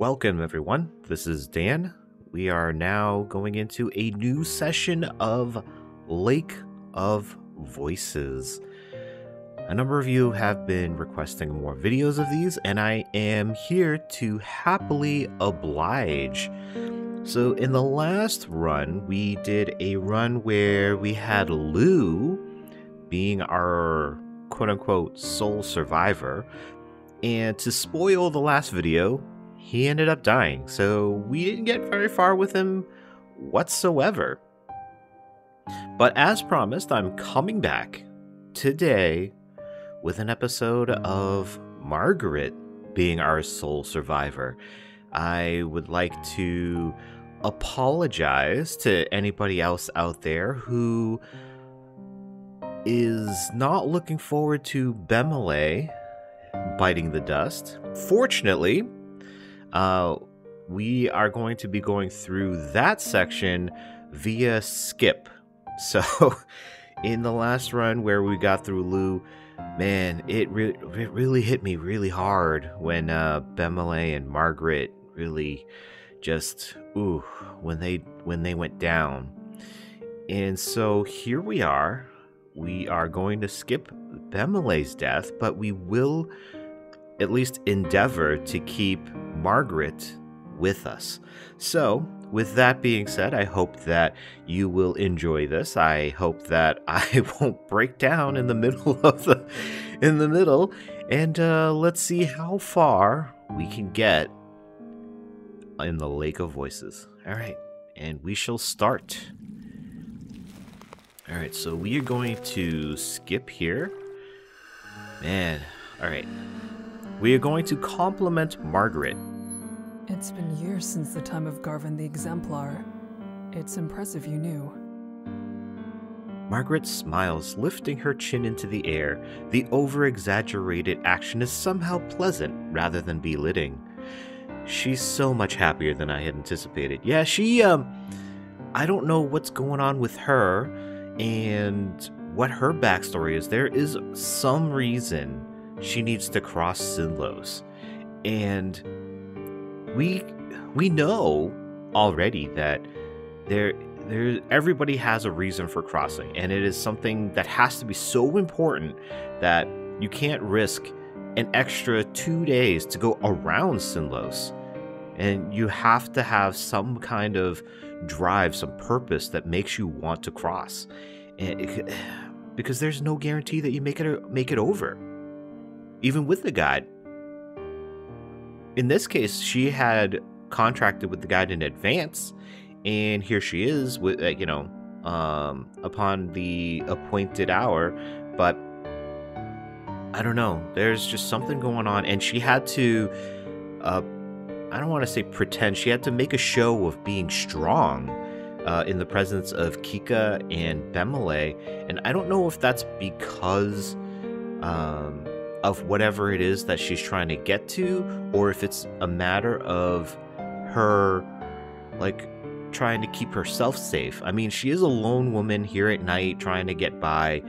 Welcome, everyone. This is Dan. We are now going into a new session of Lake of Voices. A number of you have been requesting more videos of these, and I am here to happily oblige. So in the last run, we did a run where we had Lou being our quote-unquote sole survivor, and to spoil the last video, he ended up dying, so we didn't get very far with him whatsoever. But as promised, I'm coming back today with an episode of Margret being our sole survivor. I would like to apologize to anybody else out there who is not looking forward to Bemelle biting the dust. Fortunately, we are going to be going through that section via skip. So in the last run where we got through Lou, man, it really hit me really hard when Bemelle and Margret really just when they went down. And so here we are. We are going to skip Bemelle's death, but we will at least endeavor to keep Margret with us. So, with that being said, I hope that you will enjoy this. I hope that I won't break down in the middle of and let's see how far we can get in the Lake of Voices. All right, and we shall start. All right, so we are going to skip here. Man, all right. We are going to compliment Margret. It's been years since the time of Garvin the Exemplar. It's impressive you knew. Margret smiles, lifting her chin into the air. The over-exaggerated action is somehow pleasant rather than belittling. She's so much happier than I had anticipated. Yeah, I don't know what's going on with her and what her backstory is. There is some reason she needs to cross Sinnlos, and we know already that there everybody has a reason for crossing, and it is something that has to be so important that you can't risk an extra 2 days to go around Sinnlos, and you have to have some kind of drive, some purpose that makes you want to cross, and because there's no guarantee that you make it over. Even with the guide. In this case, she had contracted with the guide in advance, and here she is with, upon the appointed hour. But I don't know. There's just something going on, and she had to, I don't want to say pretend. She had to make a show of being strong in the presence of Kikka and Bemelle, and I don't know if that's because of whatever it is that she's trying to get to, or if it's a matter of her, trying to keep herself safe. I mean, she is a lone woman here at night trying to get by,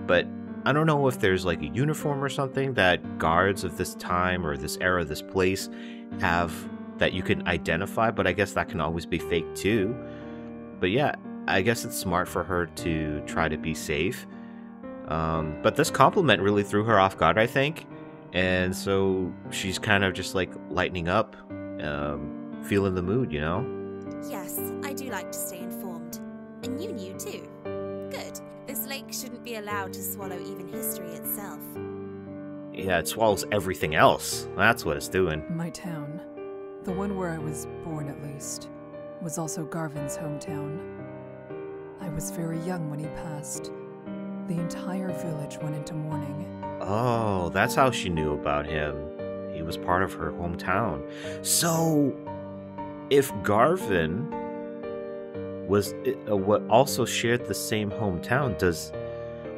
but I don't know if there's a uniform or something that guards of this time or this era, this place have that you can identify, but I guess that can always be fake too. But yeah, I guess it's smart for her to try to be safe. But this compliment really threw her off guard, I think. And so she's kind of just lightening up, feeling the mood, you know? Yes, I do like to stay informed. And you knew too. Good. This lake shouldn't be allowed to swallow even history itself. Yeah, it swallows everything else. That's what it's doing. My town, the one where I was born at least, was also Garvin's hometown. I was very young when he passed. The entire village went into mourning. Oh, that's how she knew about him. He was part of her hometown. So, if Garvin was what also shared the same hometown,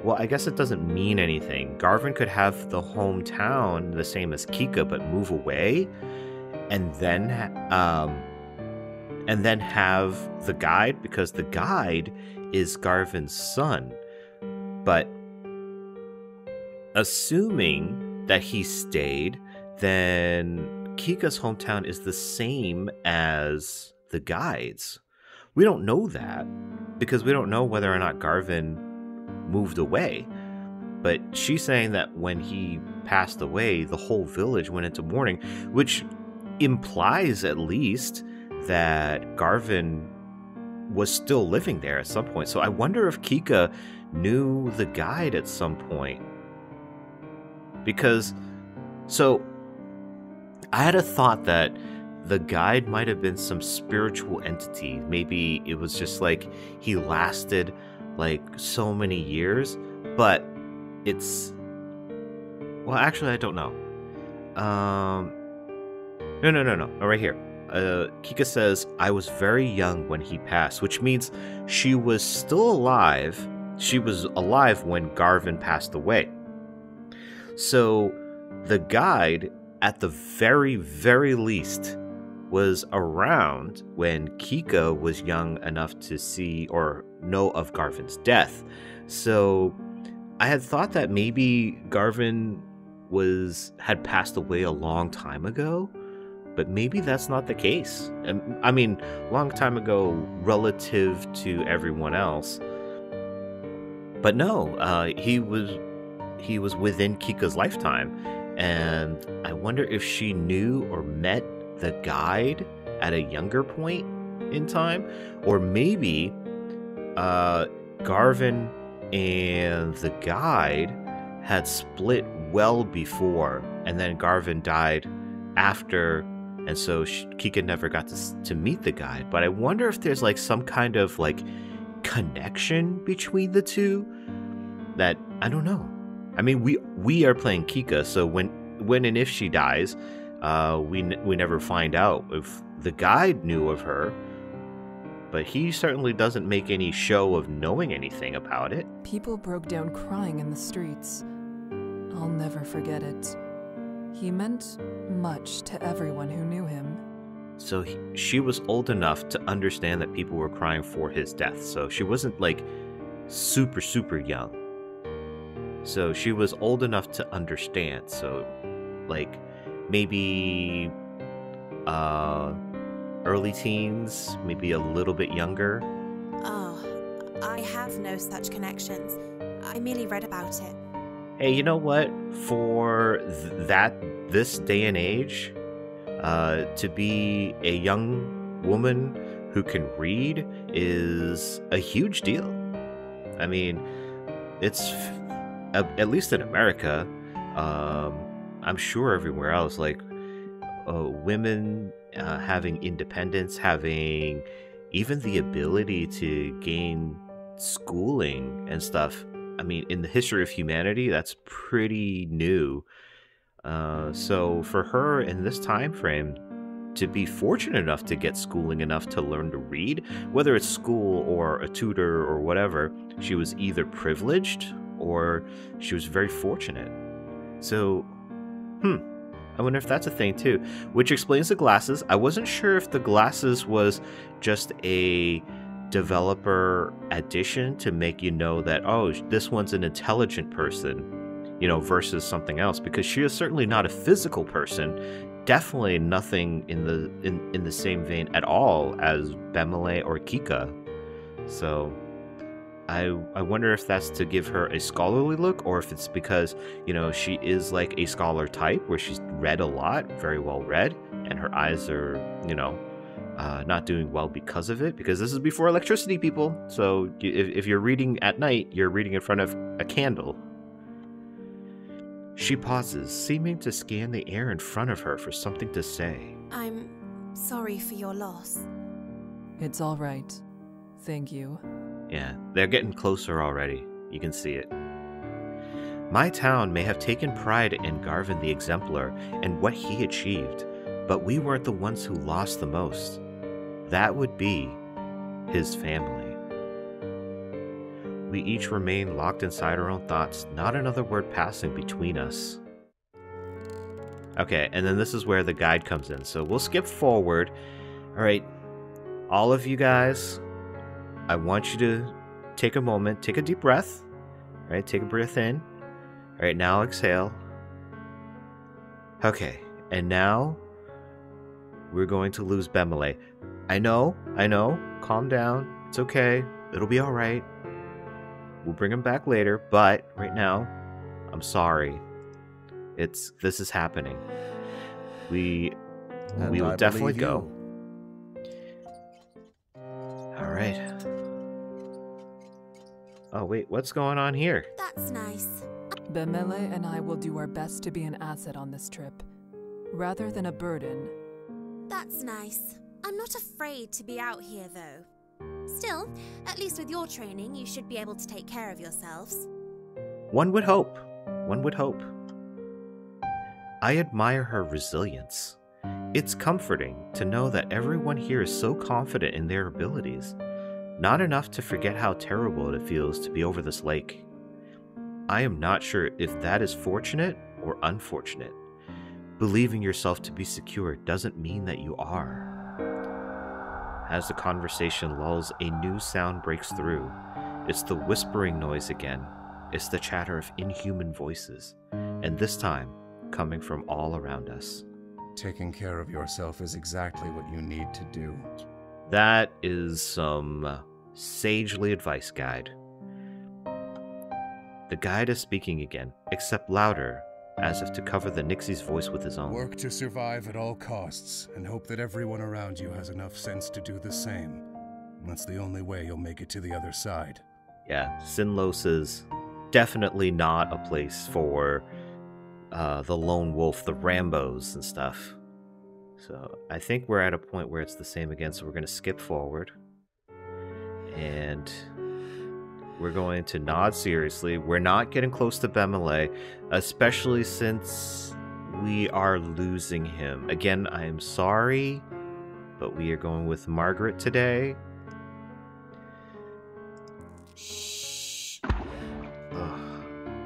well, I guess it doesn't mean anything. Garvin could have the hometown the same as Kikka, but move away, and then have the guide, because the guide is Garvin's son. But assuming that he stayed, then Kikka's hometown is the same as the guide's. We don't know that because we don't know whether or not Garvin moved away. But she's saying that when he passed away, the whole village went into mourning, which implies at least that Garvin was still living there at some point. So I wonder if Kikka knew the guide at some point. Because, so, I had a thought that the guide might have been some spiritual entity. Maybe it was just like he lasted like so many years, but it's, well, actually, I don't know. No, right here. Kikka says, I was very young when he passed, which means she was still alive. She was alive when Garvin passed away. So the guide, at the very, very least, was around when Kikka was young enough to see or know of Garvin's death. So I had thought that maybe Garvin had passed away a long time ago, but maybe that's not the case. I mean, long time ago relative to everyone else. But no, he was within Kikka's lifetime, and I wonder if she knew or met the guide at a younger point in time, or maybe Garvin and the guide had split well before, and then Garvin died after, and so Kikka never got to meet the guide. But I wonder if there's like some kind of like connection between the two that I don't know. I mean, we are playing Kikka, so when and if she dies, we never find out if the guide knew of her, but he certainly doesn't make any show of knowing anything about it. People broke down crying in the streets. I'll never forget it. He meant much to everyone who knew him. So she was old enough to understand that people were crying for his death, so she wasn't like super, super young. So she was old enough to understand, so like maybe early teens, maybe a little bit younger. Oh, I have no such connections. I merely read about it. Hey, you know what? For this day and age, to be a young woman who can read is a huge deal. I mean, it's, at least in America, I'm sure everywhere else, like women having independence, having even the ability to gain schooling and stuff. I mean, in the history of humanity, that's pretty new. So for her in this time frame, to be fortunate enough to get schooling enough to learn to read, whether it's school or a tutor or whatever, she was either privileged or she was very fortunate. So, I wonder if that's a thing too, which explains the glasses. I wasn't sure if the glasses was just a developer addition to make you know that, oh, this one's an intelligent person, you know, versus something else, because she is certainly not a physical person, definitely nothing in the same vein at all as Bemelle or Kikka. So I wonder if that's to give her a scholarly look, or if it's because, you know, she is like a scholar type where she's read a lot, very well read, and her eyes are, you know, not doing well because of it, because this is before electricity, people. So if you're reading at night, you're reading in front of a candle. She pauses, seeming to scan the air in front of her for something to say. I'm sorry for your loss. It's all right. Thank you. Yeah, they're getting closer already. You can see it. My town may have taken pride in Garvin the Exemplar and what he achieved, but we weren't the ones who lost the most. That would be his family. We each remain locked inside our own thoughts, not another word passing between us. Okay, and then this is where the guide comes in, so we'll skip forward. Alright, all of you guys, I want you to take a moment, take a deep breath. Alright, take a breath in. Alright, now exhale. Okay, and now we're going to lose Bemelle. I know. Calm down. It's okay. It'll be alright. We'll bring him back later, but right now, I'm sorry. This is happening. We will definitely go. Alright. Oh wait, what's going on here? That's nice. Bemelle and I will do our best to be an asset on this trip, rather than a burden. That's nice. I'm not afraid to be out here, though. Still, at least with your training, you should be able to take care of yourselves. One would hope. I admire her resilience. It's comforting to know that everyone here is so confident in their abilities, not enough to forget how terrible it feels to be over this lake. I am not sure if that is fortunate or unfortunate. Believing yourself to be secure doesn't mean that you are. As the conversation lulls, a new sound breaks through. It's the whispering noise again. It's the chatter of inhuman voices, and this time, coming from all around us. Taking care of yourself is exactly what you need to do. That is some sagely advice, guide. The guide is speaking again, except louder, as if to cover the Nixi's voice with his own. Work to survive at all costs, and hope that everyone around you has enough sense to do the same. That's the only way you'll make it to the other side. Yeah, Sinnlos is definitely not a place for the lone wolf, the Rambos and stuff. So I think we're at a point where it's the same again, so we're going to skip forward. And we're going to nod seriously. We're not getting close to Bemelle, especially since we are losing him. Again, I am sorry, but we are going with Margret today. Shh.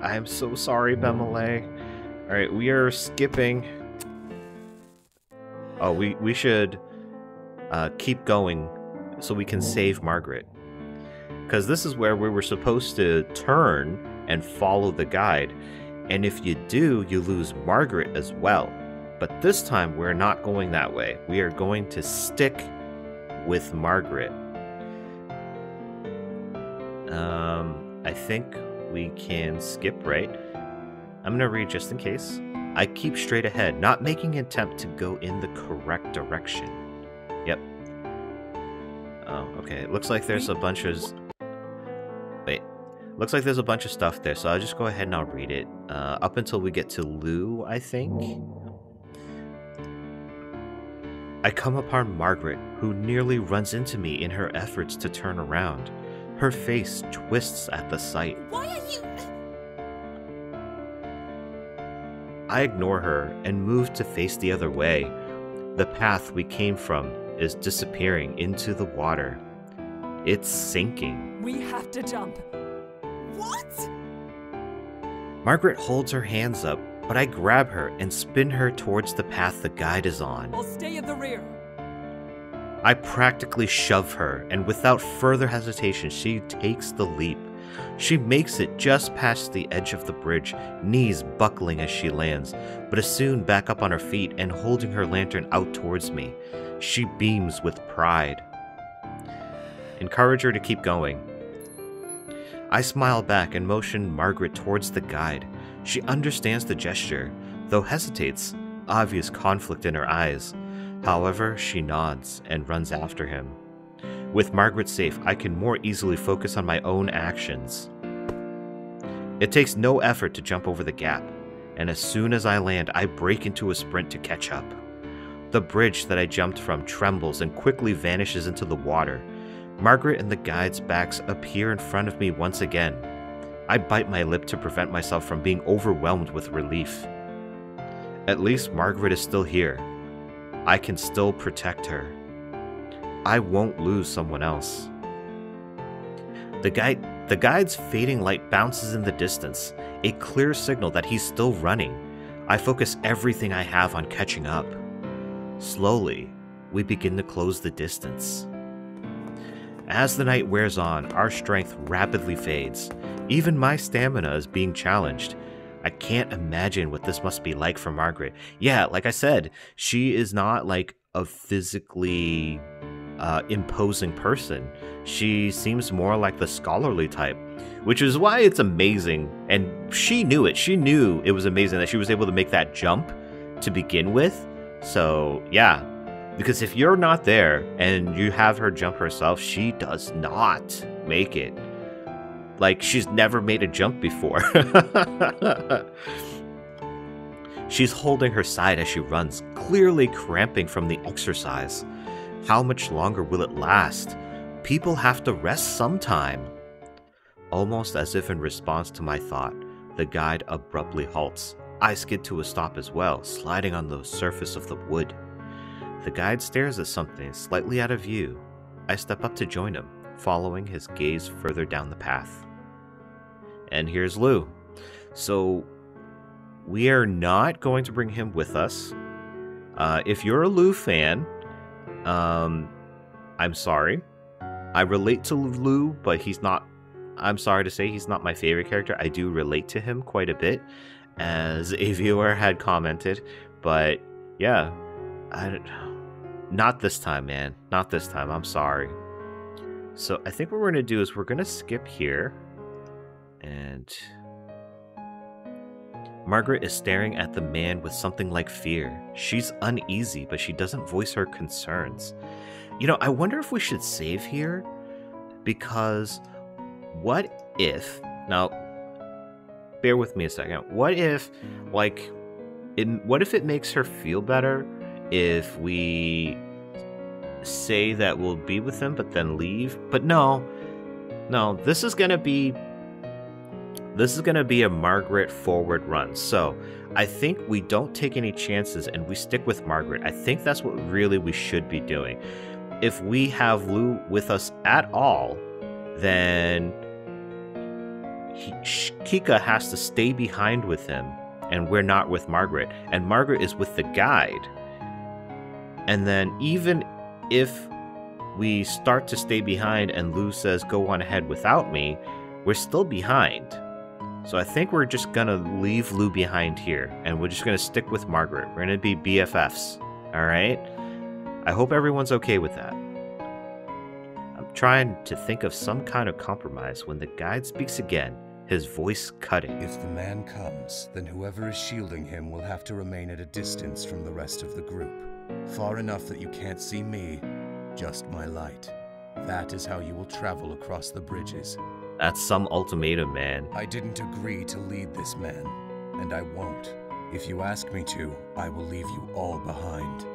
I am so sorry, Bemelle. Alright, we are skipping. Oh, we should keep going so we can save Margret. Because this is where we were supposed to turn and follow the guide. And if you do, you lose Margret as well. But this time, we're not going that way. We are going to stick with Margret. I think we can skip, right? I'm going to read just in case. I keep straight ahead, not making an attempt to go in the correct direction. Yep. Oh, okay. It looks like there's a bunch of... Wait. Looks like there's a bunch of stuff there, so I'll just go ahead and I'll read it. Up until we get to Lou, I think. I come upon Margret, who nearly runs into me in her efforts to turn around. Her face twists at the sight. Why are you... I ignore her and move to face the other way. The path we came from is disappearing into the water. It's sinking. We have to jump. What? Margret holds her hands up, but I grab her and spin her towards the path the guide is on. I'll stay in the rear. I practically shove her, and without further hesitation, she takes the leap. She makes it just past the edge of the bridge, knees buckling as she lands, but is soon back up on her feet and holding her lantern out towards me. She beams with pride. Encourage her to keep going. I smile back and motion Margret towards the guide. She understands the gesture, though hesitates, obvious conflict in her eyes. However, she nods and runs after him. With Margret safe, I can more easily focus on my own actions. It takes no effort to jump over the gap, and as soon as I land, I break into a sprint to catch up. The bridge that I jumped from trembles and quickly vanishes into the water. Margret and the guide's backs appear in front of me once again. I bite my lip to prevent myself from being overwhelmed with relief. At least Margret is still here. I can still protect her. I won't lose someone else. The guide's fading light bounces in the distance, a clear signal that he's still running. I focus everything I have on catching up. Slowly, we begin to close the distance. As the night wears on, our strength rapidly fades. Even my stamina is being challenged. I can't imagine what this must be like for Margret. Yeah, like I said, she is not like a physically imposing person. She seems more like the scholarly type, which is why it's amazing. And she knew it. She knew it was amazing that she was able to make that jump to begin with. So, yeah. Because if you're not there and you have her jump herself, she does not make it. Like, she's never made a jump before. She's holding her side as she runs, clearly cramping from the exercise. How much longer will it last? People have to rest sometime. Almost as if in response to my thought, the guide abruptly halts. I skid to a stop as well, sliding on the surface of the wood. The guide stares at something slightly out of view. I step up to join him, following his gaze further down the path. And here's Lou. So, we are not going to bring him with us. If you're a Lou fan, I'm sorry. I relate to Lou, but he's not... I'm sorry to say he's not my favorite character. I do relate to him quite a bit, as a viewer had commented. But, yeah. Not this time, man. Not this time. I'm sorry. So, I think what we're going to do is we're going to skip here. And... Margret is staring at the man with something like fear. She's uneasy, but she doesn't voice her concerns. You know, I wonder if we should save here, because what if... Now, bear with me a second. What if, like, what if it makes her feel better if we say that we'll be with him, but then leave? But no, this is gonna be a Margret forward run. So I think we don't take any chances and we stick with Margret. I think that's what really we should be doing. If we have Lou with us at all, then Kikka has to stay behind with him, and we're not with Margret. And Margret is with the guide. And then even if we start to stay behind and Lou says, go on ahead without me, we're still behind. So I think we're just going to leave Lou behind here, and we're just going to stick with Margret. We're going to be BFFs, alright? I hope everyone's okay with that. I'm trying to think of some kind of compromise when the guide speaks again, his voice cutting. If the man comes, then whoever is shielding him will have to remain at a distance from the rest of the group. Far enough that you can't see me, just my light. That is how you will travel across the bridges. That's some ultimatum, man. I didn't agree to lead this man, and I won't. If you ask me to, I will leave you all behind.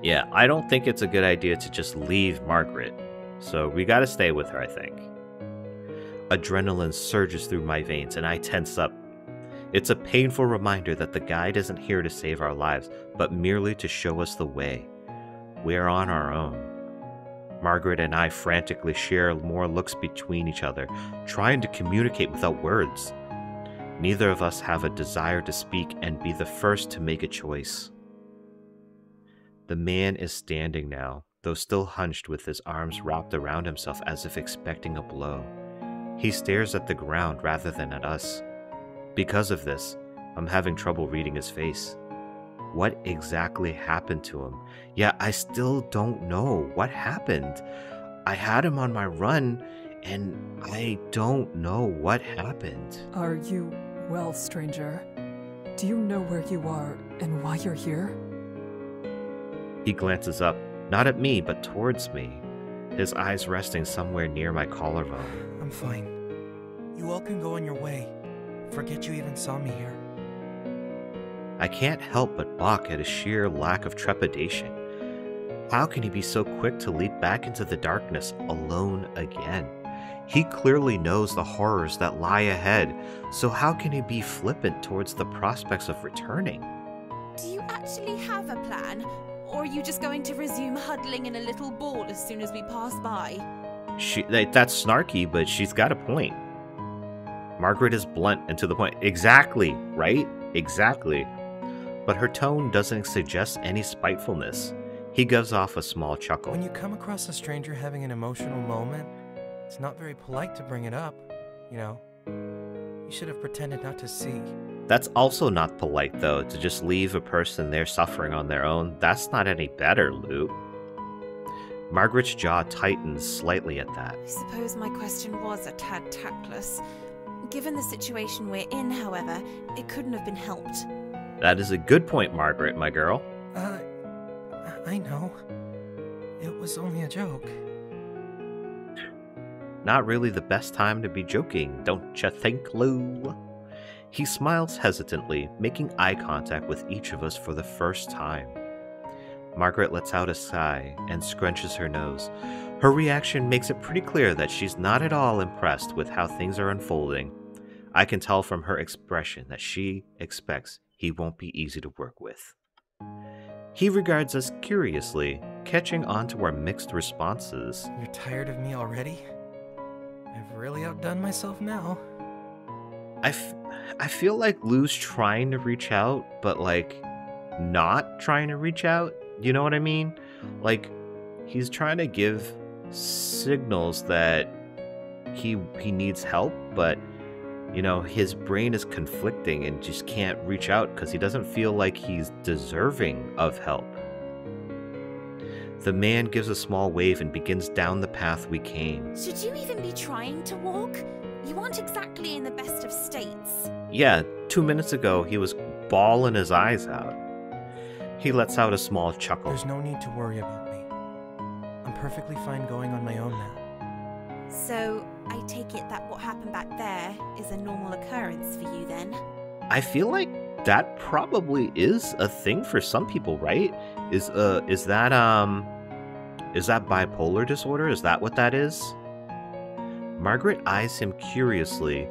Yeah, I don't think it's a good idea to just leave Margret. So we gotta stay with her, I think. Adrenaline surges through my veins and I tense up. It's a painful reminder that the guide isn't here to save our lives, but merely to show us the way. We're on our own. Margret and I frantically share more looks between each other, trying to communicate without words. Neither of us have a desire to speak and be the first to make a choice. The man is standing now, though still hunched with his arms wrapped around himself as if expecting a blow. He stares at the ground rather than at us. Because of this, I'm having trouble reading his face. What exactly happened to him? Yeah, I still don't know what happened. I had him on my run, and I don't know what happened. Are you well, stranger? Do you know where you are and why you're here? He glances up, not at me, but towards me, his eyes resting somewhere near my collarbone. I'm fine. You all can go on your way. Forget you even saw me here. I can't help but balk at his sheer lack of trepidation. How can he be so quick to leap back into the darkness alone again? He clearly knows the horrors that lie ahead, so how can he be flippant towards the prospects of returning? Do you actually have a plan? Or are you just going to resume huddling in a little ball as soon as we pass by? That's snarky, but she's got a point. Margret is blunt and to the point. Exactly, right? Exactly. But her tone doesn't suggest any spitefulness. He gives off a small chuckle. When you come across a stranger having an emotional moment, it's not very polite to bring it up, you know. You should have pretended not to see. That's also not polite, though, to just leave a person there suffering on their own. That's not any better, Lou. Margaret's jaw tightens slightly at that. I suppose my question was a tad tactless. Given the situation we're in, however, it couldn't have been helped. That is a good point, Margret, my girl. I know. It was only a joke. Not really the best time to be joking, don't you think, Lou? He smiles hesitantly, making eye contact with each of us for the first time. Margret lets out a sigh and scrunches her nose. Her reaction makes it pretty clear that she's not at all impressed with how things are unfolding. I can tell from her expression that she expects he won't be easy to work with. He regards us curiously, catching on to our mixed responses. You're tired of me already? I've really outdone myself now. I feel like Lou's trying to reach out, but like not trying to reach out. You know what I mean? Like he's trying to give signals that he needs help, but you know, his brain is conflicting and just can't reach out because he doesn't feel like he's deserving of help. The man gives a small wave and begins down the path we came. Should you even be trying to walk? You aren't exactly in the best of states. Yeah, 2 minutes ago he was bawling his eyes out. He lets out a small chuckle. There's no need to worry about me. I'm perfectly fine going on my own now. So, I take it that what happened back there is a normal occurrence for you then? I feel like that probably is a thing for some people, right? Is that bipolar disorder? Is that what that is? Margret eyes him curiously,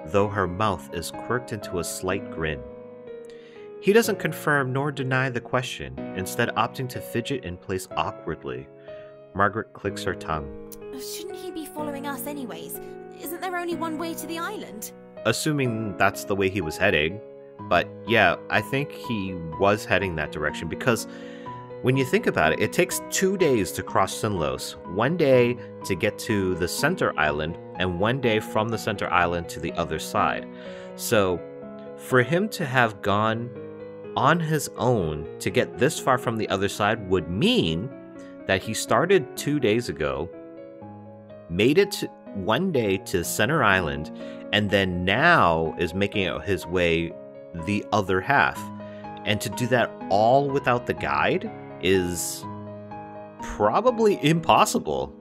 though her mouth is quirked into a slight grin. He doesn't confirm nor deny the question, instead opting to fidget in place awkwardly. Margret clicks her tongue. Shouldn't he be following us anyways? Isn't there only one way to the island? Assuming that's the way he was heading. But yeah, I think he was heading that direction because when you think about it, it takes 2 days to cross Sinnlos. 1 day to get to the center island and 1 day from the center island to the other side. So for him to have gone on his own to get this far from the other side would mean that he started 2 days ago, made it 1 day to center island, and then now is making his way the other half. And to do that all without the guide is probably impossible.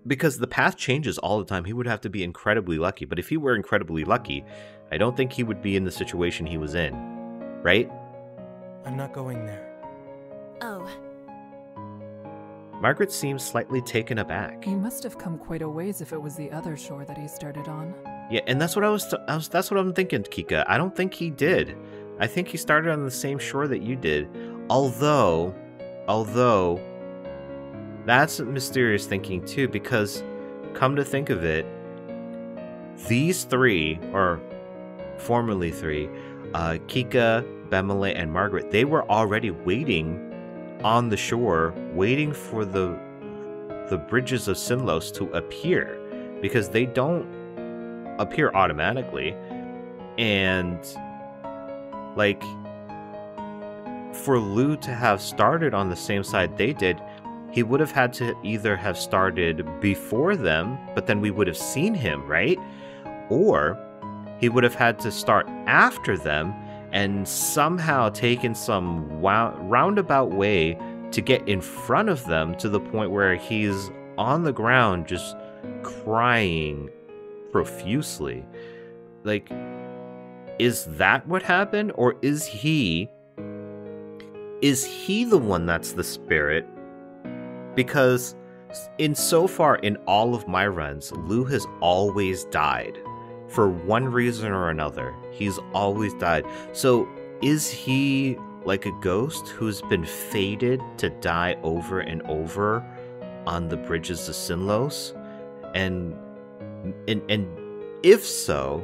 Because the path changes all the time. He would have to be incredibly lucky. But if he were incredibly lucky, I don't think he would be in the situation he was in. Right? I'm not going there. Oh. Margret seems slightly taken aback. He must have come quite a ways if it was the other shore that he started on. Yeah, and that's what that's what I'm thinking, Kikka. I don't think he did. I think he started on the same shore that you did. Although that's mysterious thinking too, because come to think of it, these three, or formerly three, Kikka, Bemelle, and Margret, they were already waiting on the shore, waiting for the bridges of Sinnlos to appear, because they don't appear automatically. And like, for Lou to have started on the same side they did, he would have had to either have started before them, but then we would have seen him, right? Or he would have had to start after them and somehow taken some roundabout way to get in front of them, to the point where he's on the ground just crying profusely. Like, is that what happened? Or is he the one that's the spirit? Because insofar in all of my runs, Lou has always died. For one reason or another, he's always died. So is he like a ghost who's been fated to die over and over on the bridges of Sinnlos? And if so,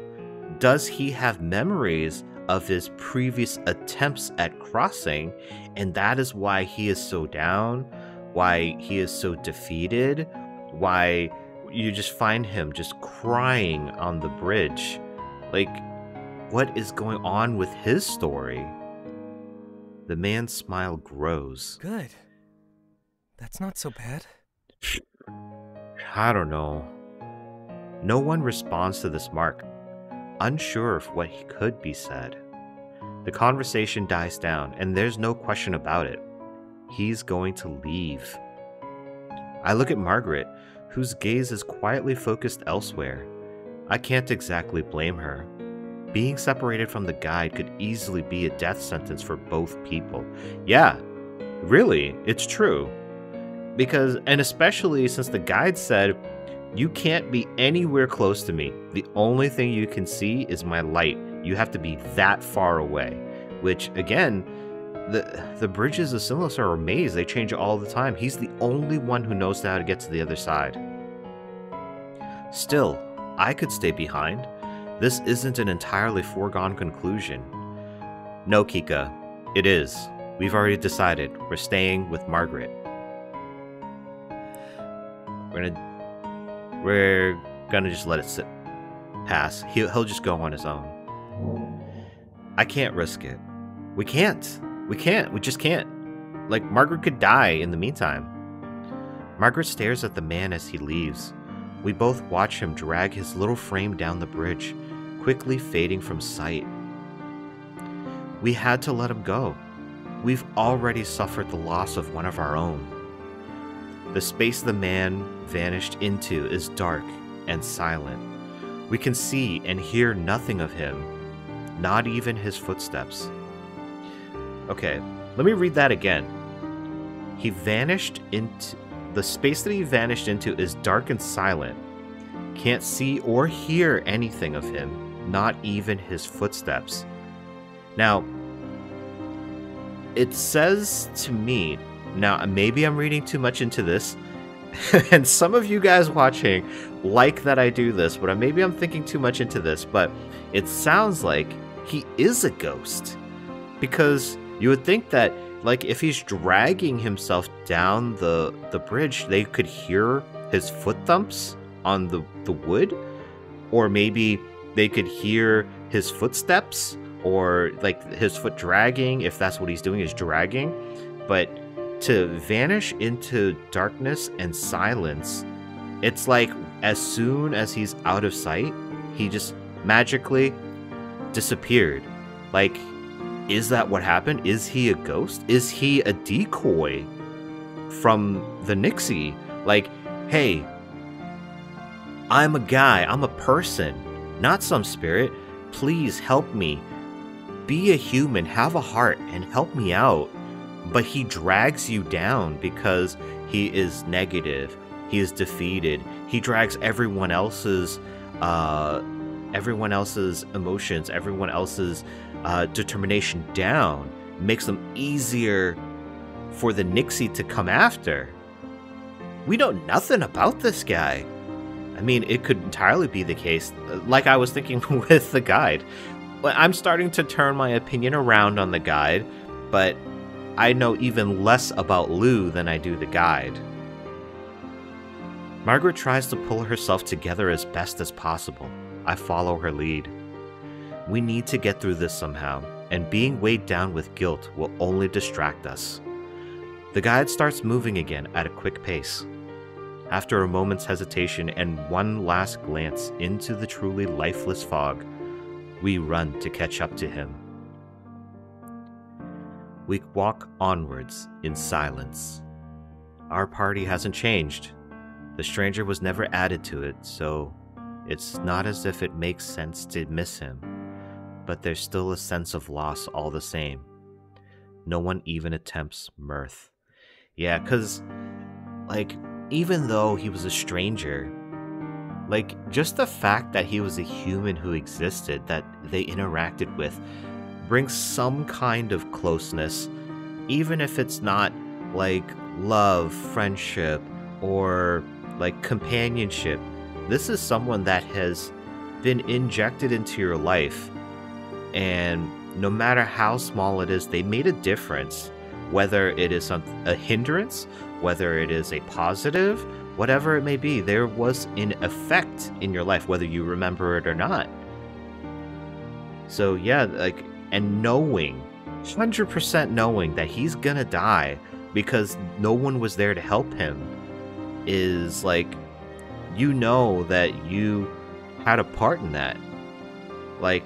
does he have memories of his previous attempts at crossing, and that is why he is so down, why he is so defeated, why you just find him just crying on the bridge? Like, what is going on with his story. The man's smile grows. Good. That's not so bad. I don't know. No one responds to this mark, unsure of what could be said. The conversation dies down, and there's no question about it. He's going to leave. I look at Margret, whose gaze is quietly focused elsewhere. I can't exactly blame her. Being separated from the guide could easily be a death sentence for both people. Yeah, really, it's true. And especially since the guide said, you can't be anywhere close to me. The only thing you can see is my light. You have to be that far away. Which, again, the bridges of Sinnlos are a maze. They change all the time. He's the only one who knows how to get to the other side. Still, I could stay behind. This isn't an entirely foregone conclusion. No, Kikka, it is. We've already decided. We're staying with Margret. We're gonna just let it pass. He'll just go on his own. I can't risk it. We can't. We just can't. Like, Margret could die in the meantime. Margret stares at the man as he leaves. We both watch him drag his little frame down the bridge, quickly fading from sight. We had to let him go. We've already suffered the loss of one of our own. The space the man vanished into is dark and silent. We can see and hear nothing of him, not even his footsteps. Okay, let me read that again. The space that he vanished into is dark and silent. Can't see or hear anything of him, not even his footsteps. Now, it says to me, now maybe I'm reading too much into this, and some of you guys watching like that I do this, but maybe I'm thinking too much into this, but it sounds like he is a ghost. Because you would think that, like, if he's dragging himself down the bridge, they could hear his foot thumps on the wood, or maybe they could hear his footsteps, or like his foot dragging, if that's what he's doing, is dragging. But to vanish into darkness and silence, it's like as soon as he's out of sight, he just magically disappeared. Like, is that what happened? Is he a ghost? Is he a decoy from the Nixi? Like, hey, I'm a guy, I'm a person, not some spirit. Please help me. Be a human, have a heart, and help me out. But he drags you down because he is negative. He is defeated. He drags everyone else's emotions, everyone else's determination down. Makes them easier for the Nixi to come after. We know nothing about this guy. I mean, it could entirely be the case, like I was thinking with the guide. I'm starting to turn my opinion around on the guide, but I know even less about Lou than I do the guide. Margret tries to pull herself together as best as possible. I follow her lead. We need to get through this somehow, and being weighed down with guilt will only distract us. The guide starts moving again at a quick pace. After a moment's hesitation and one last glance into the truly lifeless fog, we run to catch up to him. We walk onwards in silence. Our party hasn't changed. The stranger was never added to it, so it's not as if it makes sense to miss him. But there's still a sense of loss all the same. No one even attempts mirth. Yeah, because, like, even though he was a stranger, like, just the fact that he was a human who existed, that they interacted with, brings some kind of closeness, even if it's not, like, love, friendship, or, like, companionship. This is someone that has been injected into your life, and no matter how small it is, they made a difference, whether it is a hindrance, whether it is a positive, whatever it may be. There was an effect in your life, whether you remember it or not. So yeah, like, and knowing, 100% knowing that he's gonna die because no one was there to help him is like, you know that you had a part in that. Like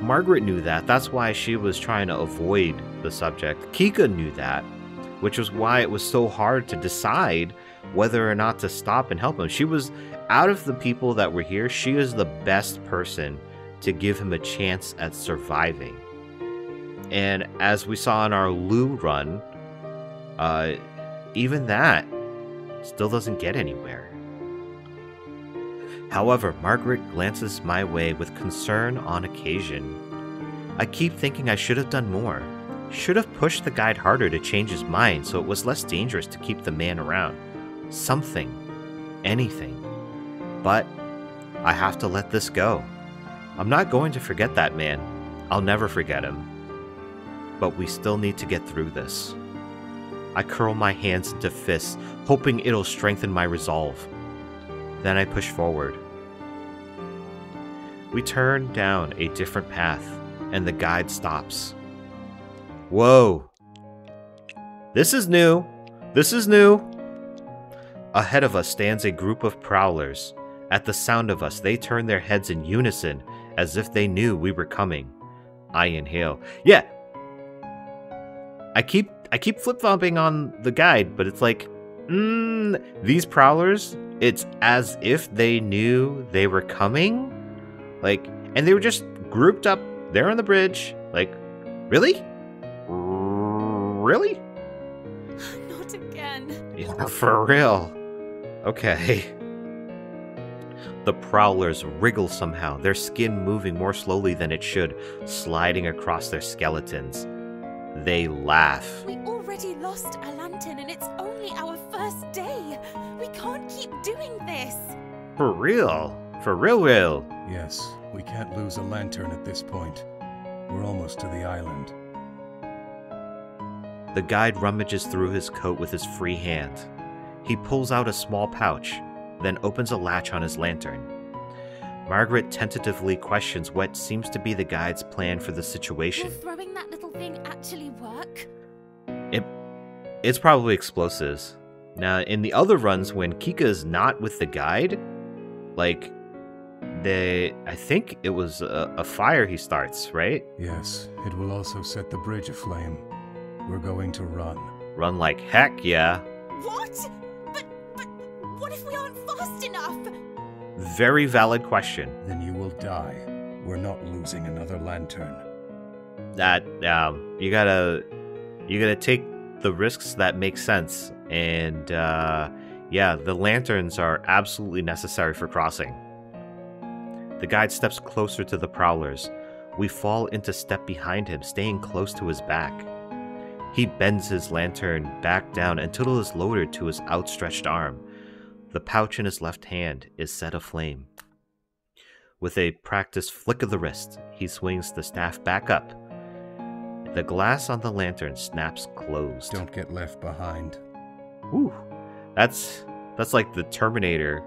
Margret knew that. That's why she was trying to avoid the subject. Kikka knew that, which was why it was so hard to decide whether or not to stop and help him. She was, out of the people that were here, she is the best person to give him a chance at surviving. And as we saw in our Lu run, even that still doesn't get anywhere. However, Margret glances my way with concern on occasion. I keep thinking I should have done more. Should have pushed the guide harder to change his mind so it was less dangerous to keep the man around. Something. Anything. But I have to let this go. I'm not going to forget that man. I'll never forget him. But we still need to get through this. I curl my hands into fists, hoping it'll strengthen my resolve. Then I push forward. We turn down a different path, and the guide stops. Whoa! This is new! This is new! Ahead of us stands a group of prowlers. At the sound of us, they turn their heads in unison, as if they knew we were coming. I inhale. Yeah! I keep flip-flopping on the guide, but it's like, these prowlers, it's as if they knew they were coming. Like, and they were just grouped up there on the bridge. Like, really? Really? Not again. Yeah, for real. Okay. The prowlers wriggle somehow, their skin moving more slowly than it should, sliding across their skeletons. They laugh. We already lost a lantern and it's only our first day. We can't keep doing this. For real? For real? Yes, we can't lose a lantern at this point. We're almost to the island. The guide rummages through his coat with his free hand. He pulls out a small pouch, then opens a latch on his lantern. Margret tentatively questions what seems to be the guide's plan for the situation. Will throwing that little thing actually work? It's probably explosives. Now, in the other runs, when Kikka's not with the guide, like, I think it was a fire he starts, right? Yes, it will also set the bridge aflame. We're going to run. Run like heck, yeah. What? But what if we aren't fast enough? Very valid question. Then you will die. We're not losing another lantern. That, you gotta take the risks that make sense. And, yeah, the lanterns are absolutely necessary for crossing. The guide steps closer to the prowlers. We fall into step behind him, staying close to his back. He bends his lantern back down until it is lowered to his outstretched arm. The pouch in his left hand is set aflame. With a practiced flick of the wrist, he swings the staff back up. The glass on the lantern snaps closed. Don't get left behind. Ooh, that's like the Terminator.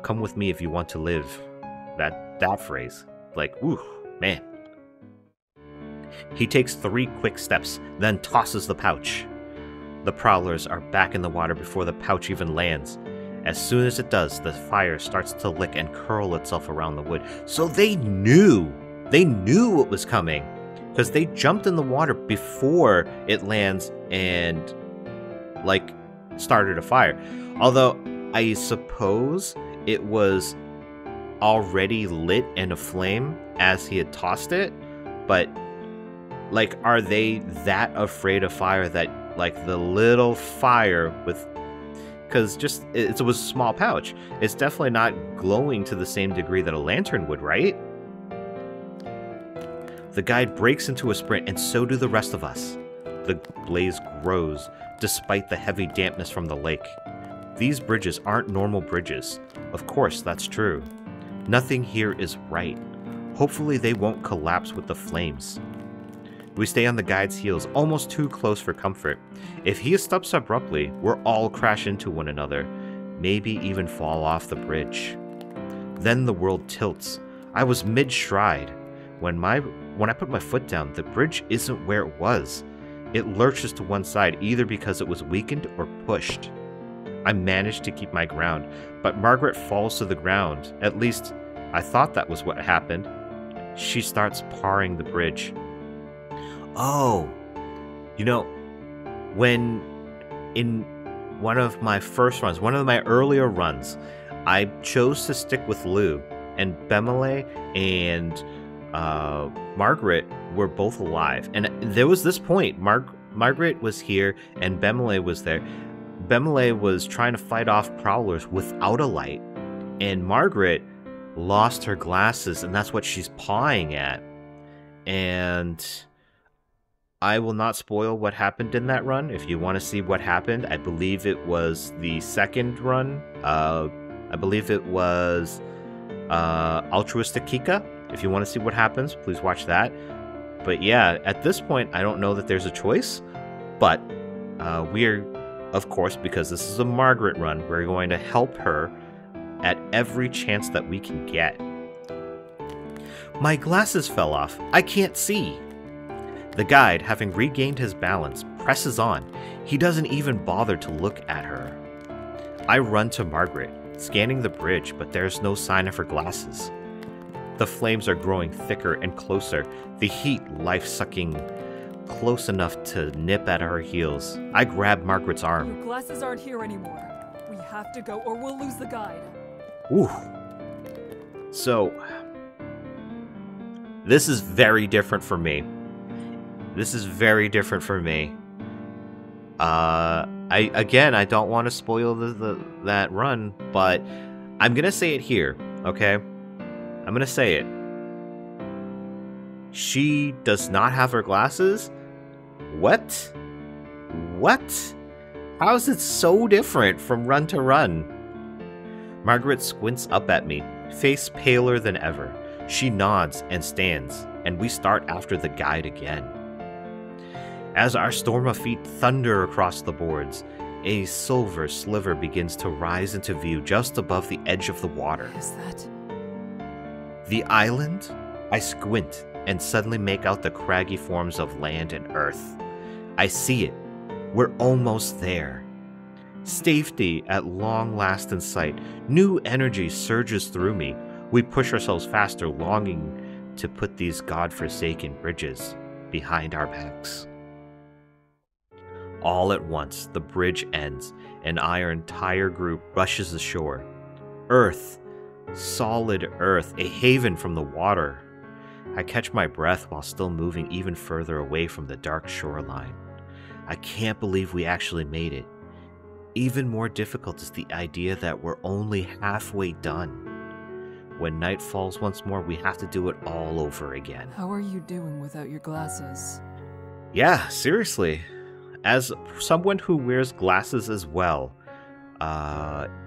Come with me if you want to live. That phrase. Like, ooh, man. He takes 3 quick steps, then tosses the pouch. The prowlers are back in the water before the pouch even lands. As soon as it does, the fire starts to lick and curl itself around the wood. So they knew what was coming, because they jumped in the water before it lands and, like, started a fire. Although, I suppose it was already lit and aflame as he had tossed it, but, like, are they that afraid of fire that, like, the little fire with... Because just, it was a small pouch. It's definitely not glowing to the same degree that a lantern would, right? The guide breaks into a sprint, and so do the rest of us. The blaze grows, despite the heavy dampness from the lake. These bridges aren't normal bridges. Of course, that's true. Nothing here is right. Hopefully they won't collapse with the flames. We stay on the guide's heels, almost too close for comfort. If he stops abruptly, we'll all crash into one another, maybe even fall off the bridge. Then the world tilts. I was mid-stride. When I put my foot down, the bridge isn't where it was. It lurches to one side, either because it was weakened or pushed. I managed to keep my ground, but Margret falls to the ground. At least, I thought that was what happened. She starts pawing the bridge. Oh, you know, when in one of my first runs, one of my earlier runs, I chose to stick with Lou, and Bemelle and Margret were both alive. And there was this point, Margret was here and Bemelle was there. Bemelle was trying to fight off prowlers without a light, and Margret lost her glasses, and that's what she's pawing at. And I will not spoil what happened in that run. If you want to see what happened, I believe it was the second run. I believe it was Altruistic Kikka. If you want to see what happens, please watch that. But yeah, at this point, I don't know that there's a choice. But we're, of course, because this is a Margret run, we're going to help her at every chance that we can get. My glasses fell off. I can't see. The guide, having regained his balance, presses on. He doesn't even bother to look at her. I run to Margret, scanning the bridge, but there's no sign of her glasses. The flames are growing thicker and closer, the heat life-sucking close enough to nip at her heels. I grab Margret's arm. Your glasses aren't here anymore. We have to go or we'll lose the guide. Ooh. So, this is very different for me. I don't want to spoil that run, but I'm gonna say it here, okay? I'm gonna say it. She does not have her glasses? What? How is it so different from run to run? Margret squints up at me, face paler than ever. She nods and stands, and we start after the guide again. As our storm of feet thunder across the boards, a silver sliver begins to rise into view just above the edge of the water. What is that? The island? I squint and suddenly make out the craggy forms of land and earth. I see it. We're almost there. Safety at long last in sight. New energy surges through me. We push ourselves faster, longing to put these godforsaken bridges behind our backs. All at once, the bridge ends, and our entire group rushes ashore. Earth, solid earth, a haven from the water. I catch my breath while still moving even further away from the dark shoreline. I can't believe we actually made it. Even more difficult is the idea that we're only halfway done. When night falls once more, we have to do it all over again. How are you doing without your glasses? Yeah, seriously. As someone who wears glasses as well,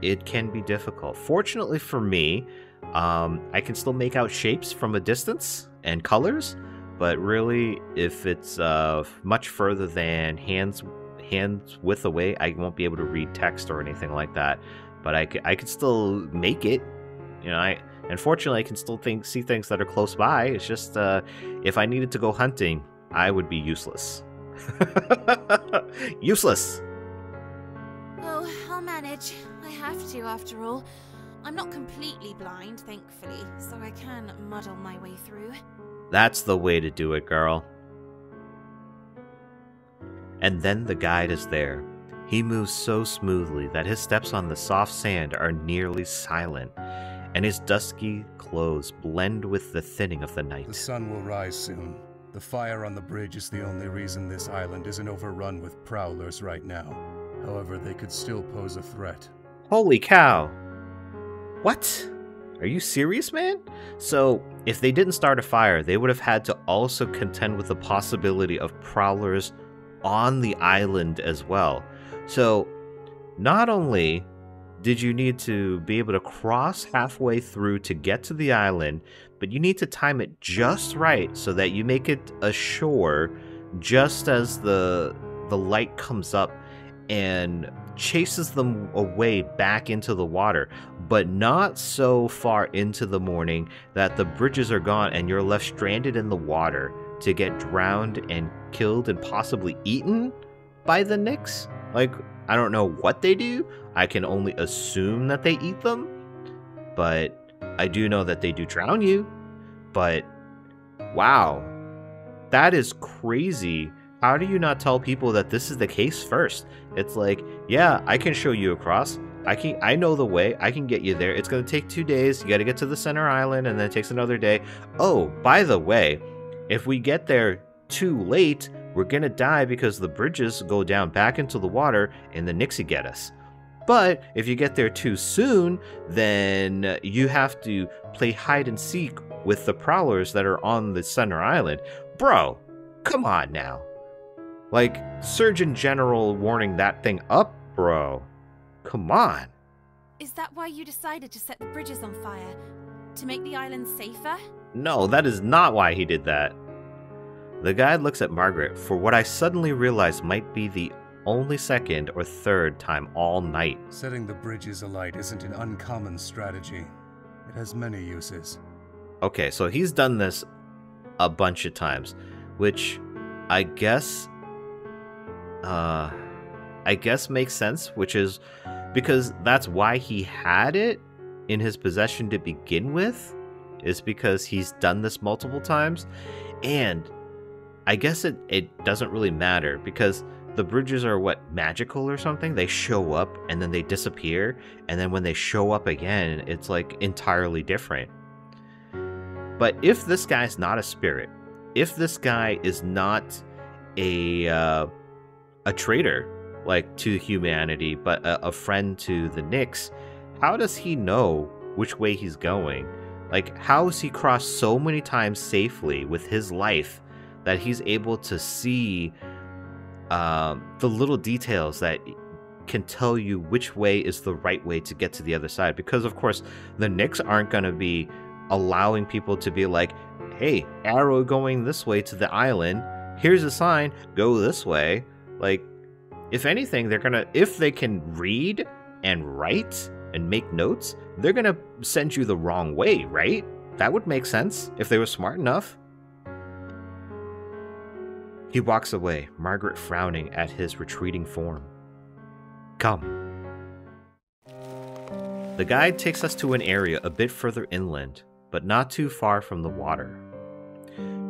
it can be difficult. Fortunately for me, I can still make out shapes from a distance and colors, but really, if it's much further than hands width away, I won't be able to read text or anything like that. But I could still make it. You know, unfortunately, I can still see things that are close by. It's just if I needed to go hunting, I would be useless. Useless. Oh, I'll manage. I have to, after all. I'm not completely blind, thankfully, so I can muddle my way through. That's the way to do it, girl. And then the guide is there. He moves so smoothly that his steps on the soft sand are nearly silent, and his dusky clothes blend with the thinning of the night. The sun will rise soon. The fire on the bridge is the only reason this island isn't overrun with prowlers right now. However, they could still pose a threat. Holy cow! What? Are you serious, man? So, if they didn't start a fire, they would have had to also contend with the possibility of prowlers on the island as well. So, not only did you need to be able to cross halfway through to get to the island, but you need to time it just right so that you make it ashore just as the light comes up. and chases them away back into the water, but not so far into the morning that the bridges are gone and you're left stranded in the water to get drowned and killed and possibly eaten by the Nix. Like, I don't know what they do. I can only assume that they eat them, but I do know that they do drown you. But wow, that is crazy. How do you not tell people that this is the case first? It's like, yeah, I can show you across. I know the way. I can get you there. It's going to take 2 days. You got to get to the center island, and then it takes another day. Oh, by the way, if we get there too late, we're going to die because the bridges go down back into the water and the Nixi get us. But if you get there too soon, then you have to play hide and seek with the prowlers that are on the center island. Bro, come on now. Like, Surgeon General warning that thing up, bro. Come on. Is that why you decided to set the bridges on fire? To make the island safer? No, that is not why he did that. The guide looks at Margret for what I suddenly realize might be the only second or third time all night. Setting the bridges alight isn't an uncommon strategy. It has many uses. Okay, so he's done this a bunch of times, which I guess makes sense, which is because that's why he had it in his possession to begin with, is because he's done this multiple times. And I guess it doesn't really matter because the bridges are what, magical or something? They show up and then they disappear, and then when they show up again, it's like entirely different. But if this guy's not a spirit, if this guy is not a traitor, like, to humanity, but a friend to the Nix, how does he know which way he's going? Like, how has he crossed so many times safely with his life that he's able to see the little details that can tell you which way is the right way to get to the other side? Because, of course, the Nix aren't going to be allowing people to be like, hey, arrow going this way to the island, here's a sign, go this way. Like, if anything, they're gonna, if they can read and write and make notes, they're gonna send you the wrong way, right? That would make sense if they were smart enough. He walks away, Margret frowning at his retreating form. Come. The guide takes us to an area a bit further inland, but not too far from the water.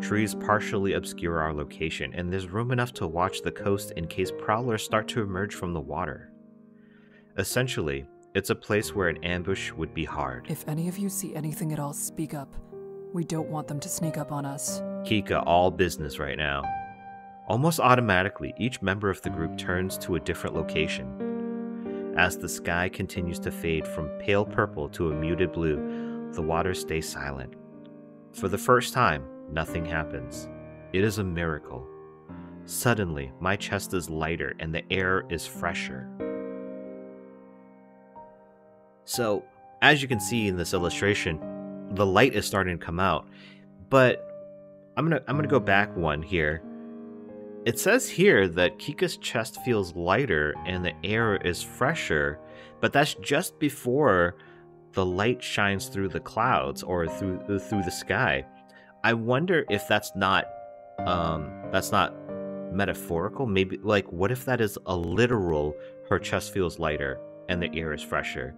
Trees partially obscure our location, and there's room enough to watch the coast in case prowlers start to emerge from the water. Essentially, it's a place where an ambush would be hard. If any of you see anything at all, speak up. We don't want them to sneak up on us. Kikka, all business right now. Almost automatically, each member of the group turns to a different location. As the sky continues to fade from pale purple to a muted blue, the water stays silent. For the first time, nothing happens. It is a miracle. Suddenly, my chest is lighter and the air is fresher. So, as you can see in this illustration, the light is starting to come out. But I'm gonna go back one here. It says here that Kikka's chest feels lighter and the air is fresher, but that's just before the light shines through the clouds or through the sky. I wonder if that's not metaphorical. Maybe, like, what if that is a literal, her chest feels lighter and the air is fresher,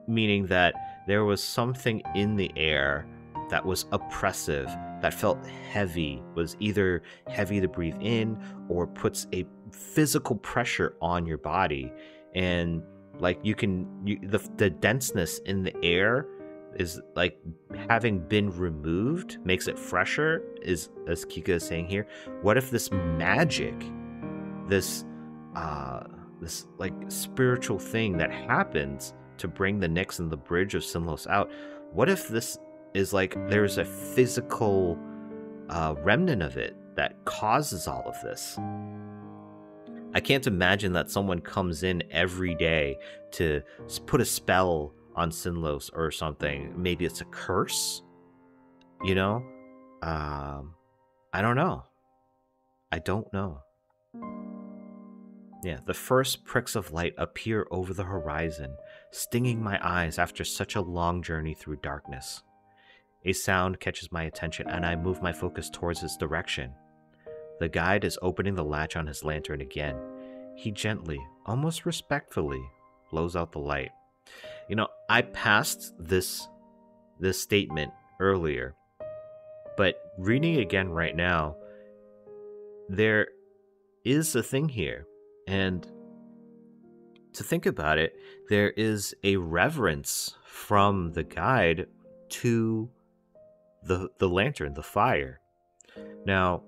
meaning that there was something in the air that was oppressive, that felt heavy, was either heavy to breathe in or puts a physical pressure on your body. And like the denseness in the air is like having been removed, makes it fresher, is, as Kikka is saying here. What if this magic, this like spiritual thing that happens to bring the Nix and the bridge of Sinnlos out, what if this is like there's a physical remnant of it that causes all of this? I can't imagine that someone comes in every day to put a spell on Sinnlos or something. Maybe it's a curse, you know? I don't know. Yeah, the first pricks of light appear over the horizon, stinging my eyes after such a long journey through darkness. A sound catches my attention, and I move my focus towards its direction. The guide is opening the latch on his lantern again. He gently, almost respectfully, blows out the light. I passed this statement earlier, but reading it again right now, there is a thing here. And to think about it, there is a reverence from the guide to the lantern, the fire. Now,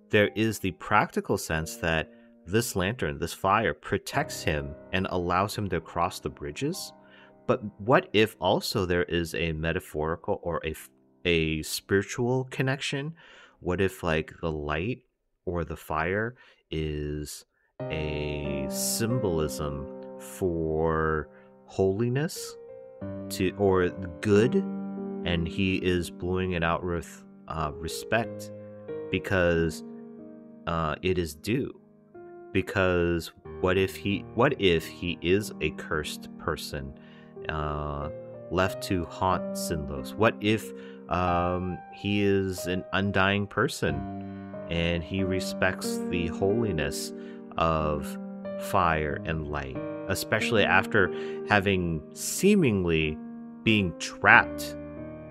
there is the practical sense that this lantern, this fire, protects him and allows him to cross the bridges. But what if also there is a metaphorical or a spiritual connection? What if, like, the light or the fire is a symbolism for holiness or good, and he is blowing it out with respect because it is due? Because what if he is a cursed person, left to haunt Sinnlos? What if he is an undying person and he respects the holiness of fire and light, especially after having seemingly being trapped?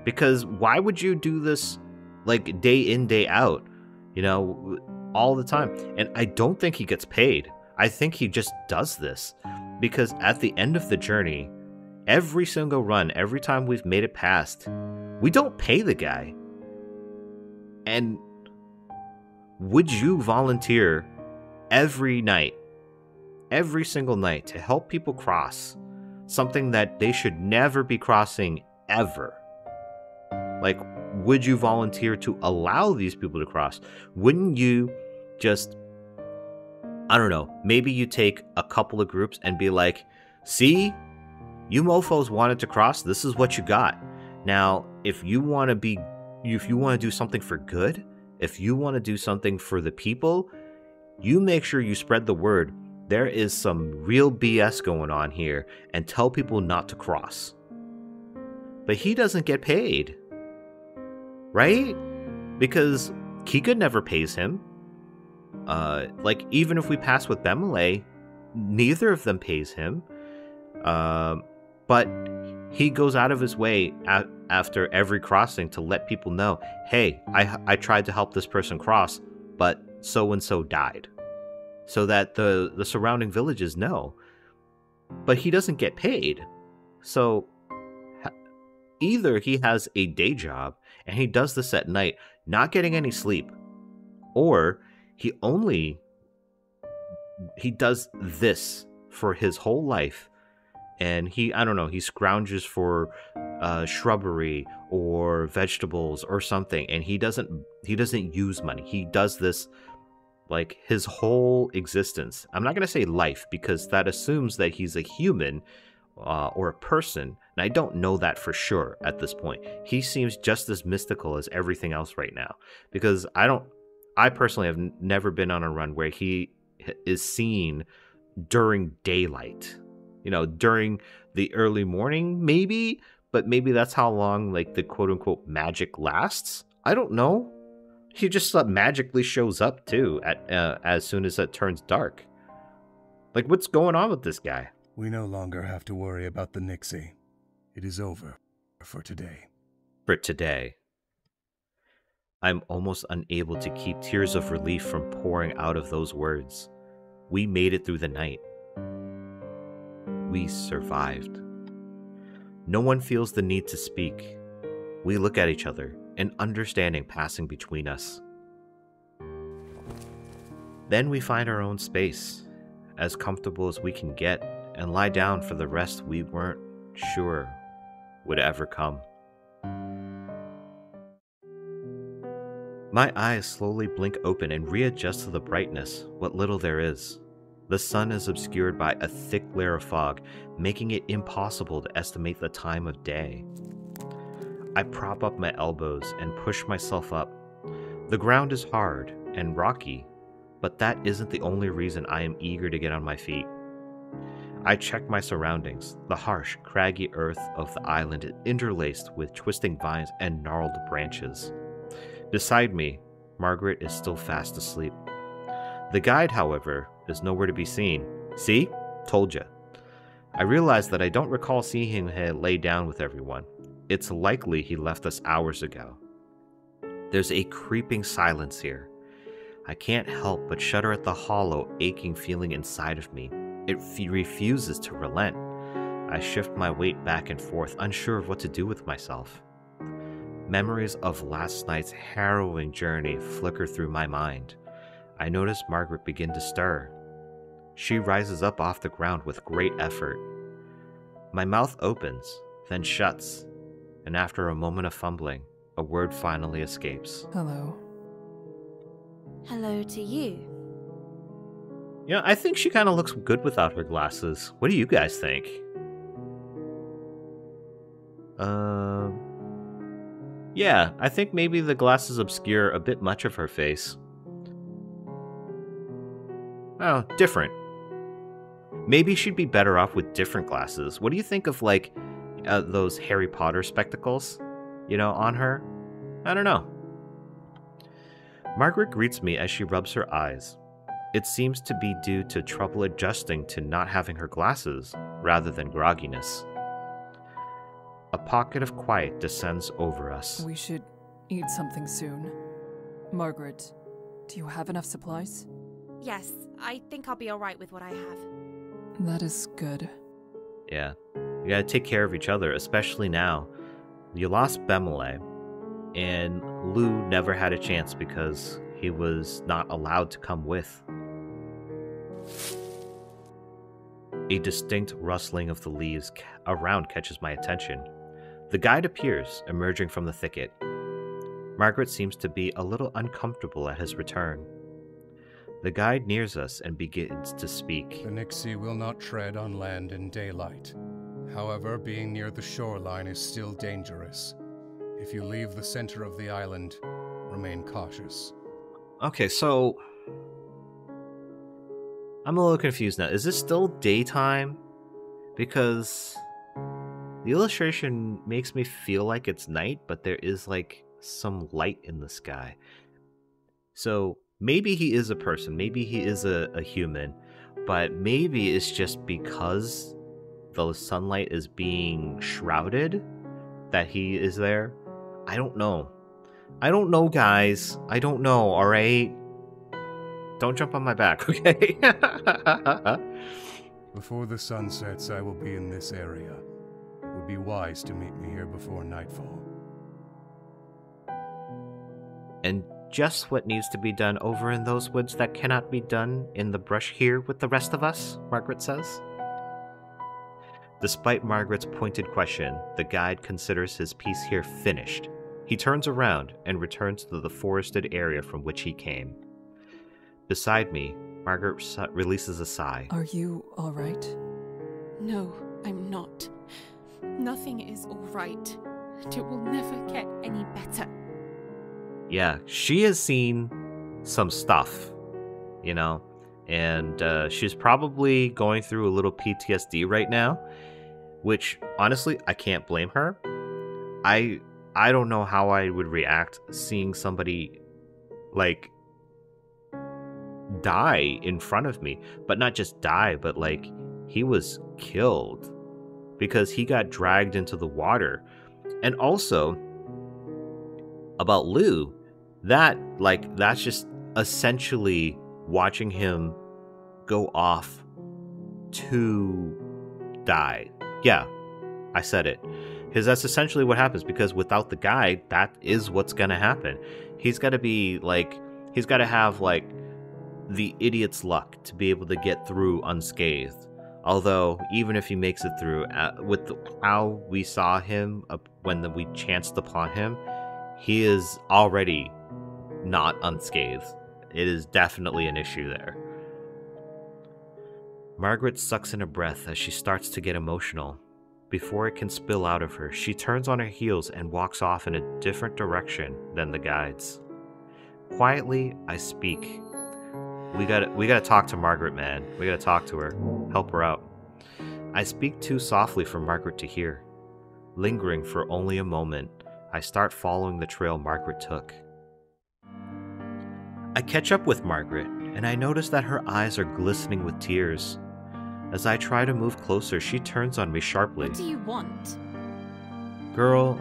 Because why would you do this, like, day in, day out, all the time? And I don't think he gets paid. I think he just does this because at the end of the journey, every single run, every time we've made it past, we don't pay the guy. And would you volunteer every night, every single night, to help people cross something that they should never be crossing ever? Like, would you volunteer to allow these people to cross? Wouldn't you just, I don't know, maybe you take a couple of groups and be like, see, you mofos wanted to cross, this is what you got. Now, if you want to do something for good, if you want to do something for the people, you make sure you spread the word. There is some real BS going on here, and tell people not to cross. But he doesn't get paid, right? Because Kikka never pays him. Like, even if we pass with Bemelle, neither of them pays him. But he goes out of his way after every crossing to let people know, hey, I tried to help this person cross, but so-and-so died. So that the surrounding villages know. But he doesn't get paid. So either he has a day job and he does this at night, not getting any sleep, or he does this for his whole life, and he scrounges for shrubbery or vegetables or something, and he doesn't use money. He does this like his whole existence. I'm not going to say life, because that assumes that he's a human or a person, and I don't know that for sure at this point. He seems just as mystical as everything else right now, because I personally have never been on a run where he is seen during daylight. During the early morning, maybe, but maybe that's how long, like, the quote-unquote magic lasts. I don't know. He just magically shows up, too, as soon as it turns dark. Like, what's going on with this guy? We no longer have to worry about the Nixi. It is over for today. For today. I'm almost unable to keep tears of relief from pouring out of those words. We made it through the night. We survived. No one feels the need to speak. We look at each other, an understanding passing between us. Then we find our own space, as comfortable as we can get, and lie down for the rest we weren't sure would ever come. My eyes slowly blink open and readjust to the brightness, what little there is. The sun is obscured by a thick layer of fog, making it impossible to estimate the time of day. I prop up my elbows and push myself up. The ground is hard and rocky, but that isn't the only reason I am eager to get on my feet. I check my surroundings. The harsh, craggy earth of the island is interlaced with twisting vines and gnarled branches. Beside me, Margret is still fast asleep. The guide, however, is nowhere to be seen. See? Told ya. I realize that I don't recall seeing him lay down with everyone. It's likely he left us hours ago. There's a creeping silence here. I can't help but shudder at the hollow, aching feeling inside of me. It refuses to relent. I shift my weight back and forth, unsure of what to do with myself. Memories of last night's harrowing journey flicker through my mind. I notice Margret begin to stir. She rises up off the ground with great effort. My mouth opens, then shuts, and after a moment of fumbling, a word finally escapes. Hello. Hello to you. Yeah, I think she kind of looks good without her glasses. What do you guys think? Yeah, I think maybe the glasses obscure a bit much of her face. Oh, different. Maybe she'd be better off with different glasses. What do you think of, like, those Harry Potter spectacles, on her? I don't know. Margret greets me as she rubs her eyes. It seems to be due to trouble adjusting to not having her glasses, rather than grogginess. A pocket of quiet descends over us. We should eat something soon. Margret, do you have enough supplies? Yes, I think I'll be alright with what I have. That is good. Yeah, you gotta take care of each other, especially now. You lost Bemelle, and Lou never had a chance because he was not allowed to come with. A distinct rustling of the leaves around catches my attention. The guide appears, emerging from the thicket. Margret seems to be a little uncomfortable at his return. The guide nears us and begins to speak. The Nixi will not tread on land in daylight. However, being near the shoreline is still dangerous. If you leave the center of the island, remain cautious. Okay, so I'm a little confused now. Is this still daytime? Because the illustration makes me feel like it's night, but there is like some light in the sky. So maybe he is a person, maybe he is a human, but maybe it's just because the sunlight is being shrouded that he is there. I don't know. I don't know, guys. I don't know, alright? Don't jump on my back, okay? Before the sun sets, I will be in this area. It would be wise to meet me here before nightfall. And just what needs to be done over in those woods that cannot be done in the brush here with the rest of us, Margret says. Despite Margret's pointed question, the guide considers his piece here finished. He turns around and returns to the forested area from which he came. Beside me, Margret releases a sigh. Are you alright? No, I'm not. Nothing is alright. It will never get any better. Yeah, she has seen some stuff, and she's probably going through a little PTSD right now, which, honestly, I can't blame her. I don't know how I would react seeing somebody, like, die in front of me. But not just die, but, like, he was killed because he got dragged into the water. And also, about Lou, that's just essentially watching him go off to die. Yeah, I said it. Because that's essentially what happens, because without the guide, that is what's gonna happen. He's gotta have, the idiot's luck to be able to get through unscathed. Although, even if he makes it through, with how we saw him when we chanced upon him, he is already not unscathed. It is definitely an issue there. Margret sucks in a breath as she starts to get emotional. Before it can spill out of her, she turns on her heels and walks off in a different direction than the guides. Quietly, I speak. We gotta talk to Margret, man. We gotta talk to her. Help her out. I speak too softly for Margret to hear. Lingering for only a moment, I start following the trail Margret took. I catch up with Margret, and I notice that her eyes are glistening with tears. As I try to move closer, she turns on me sharply. What do you want? Girl,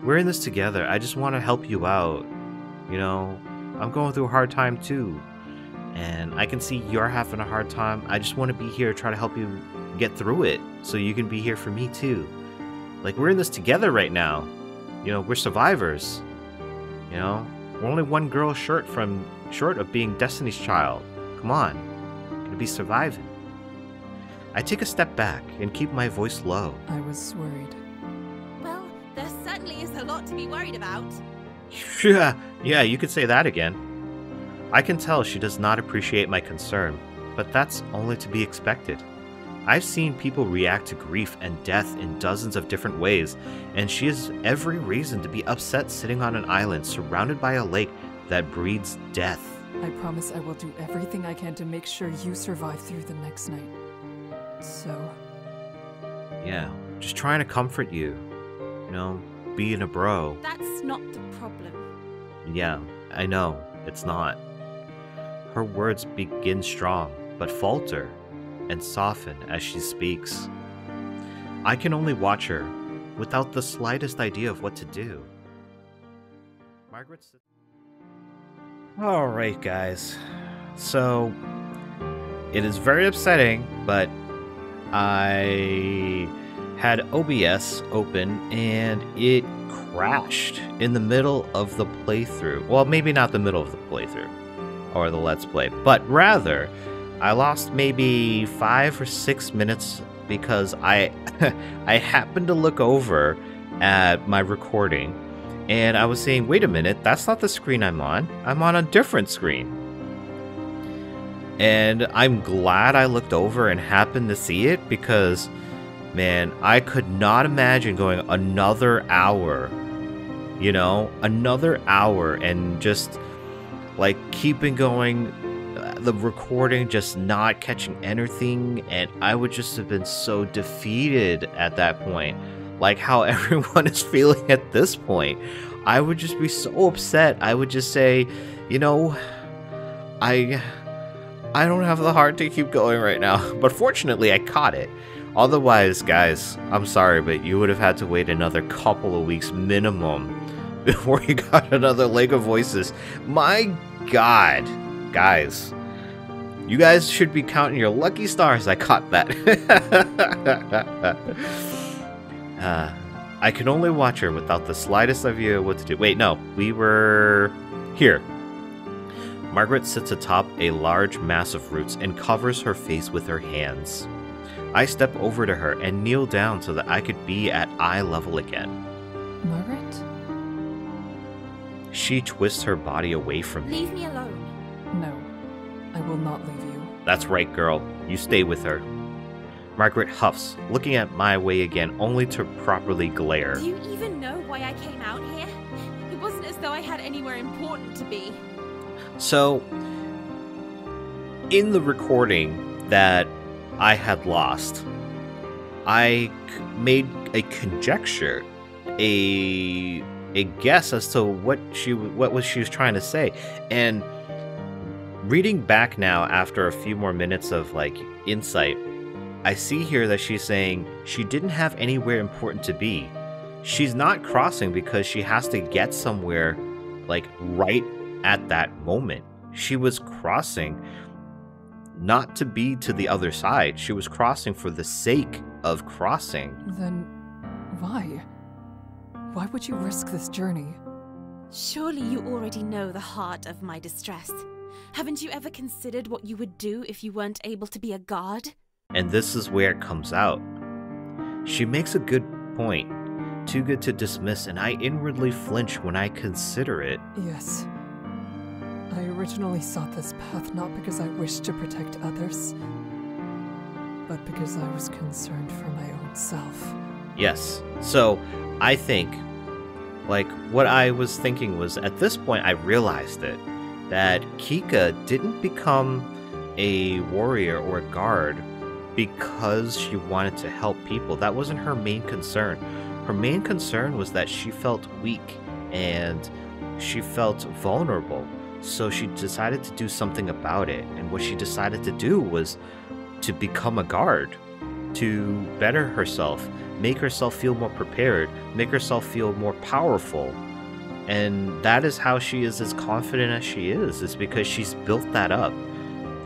we're in this together. I just want to help you out. You know, I'm going through a hard time too. And I can see you're having a hard time. I just want to be here to try to help you get through it so you can be here for me too. Like, we're in this together right now. You know, we're survivors. You know, we're only one girl short of being Destiny's Child. Come on, gonna be surviving. I take a step back and keep my voice low. I was worried. Well, there certainly is a lot to be worried about. Yeah, you could say that again. I can tell she does not appreciate my concern, but that's only to be expected. I've seen people react to grief and death in dozens of different ways, and she has every reason to be upset sitting on an island surrounded by a lake that breeds death. I promise I will do everything I can to make sure you survive through the next night. So... Yeah, just trying to comfort you. You know, being a bro. That's not the problem. Yeah, I know, it's not. Her words begin strong, but falter and soften as she speaks. I can only watch her, without the slightest idea of what to do. Margret said... Alright, guys. So, it is very upsetting, but I had OBS open and it crashed in the middle of the playthrough. Well, maybe not the middle of the playthrough or the Let's Play, but rather I lost maybe 5 or 6 minutes because I I happened to look over at my recording and I was saying, wait a minute, that's not the screen I'm on a different screen. And I'm glad I looked over and happened to see it because, man, I could not imagine going another hour, you know, another hour and just like keeping going, the recording just not catching anything, and I would just have been so defeated at that point, like how everyone is feeling at this point. I would just be so upset. I would just say, you know, I don't have the heart to keep going right now. But fortunately, I caught it. Otherwise, guys, I'm sorry, but you would have had to wait another couple of weeks minimum before you got another Lego Voices. My God, guys. You guys should be counting your lucky stars I caught that. I can only watch her without the slightest idea what to do. Wait, no, we were here. Margret sits atop a large mass of roots and covers her face with her hands. I step over to her and kneel down so that I could be at eye level again. Margret? She twists her body away from me. Leave me alone. No, I will not leave you. That's right, girl. You stay with her. Margret huffs, looking at my way again, only to properly glare. Do you even know why I came out here? It wasn't as though I had anywhere important to be. So, in the recording that I had lost, I made a conjecture, a guess as to what she was trying to say, and reading back now after a few more minutes of like insight, I see here that she's saying she didn't have anywhere important to be. She's not crossing because she has to get somewhere like right at that moment. She was crossing not to be to the other side. She was crossing for the sake of crossing. Then why? Why would you risk this journey? Surely you already know the heart of my distress. Haven't you ever considered what you would do if you weren't able to be a god? And this is where it comes out. She makes a good point, too good to dismiss, and I inwardly flinch when I consider it. Yes. I originally sought this path not because I wished to protect others, but because I was concerned for my own self. Yes. So, I think, like, what I was thinking was, at this point I realized it. that Kikka didn't become a warrior or a guard because she wanted to help people. That wasn't her main concern. Her main concern was that she felt weak and she felt vulnerable. So she decided to do something about it. And what she decided to do was to become a guard, to better herself, make herself feel more prepared, make herself feel more powerful. And that is how she is as confident as she is because she's built that up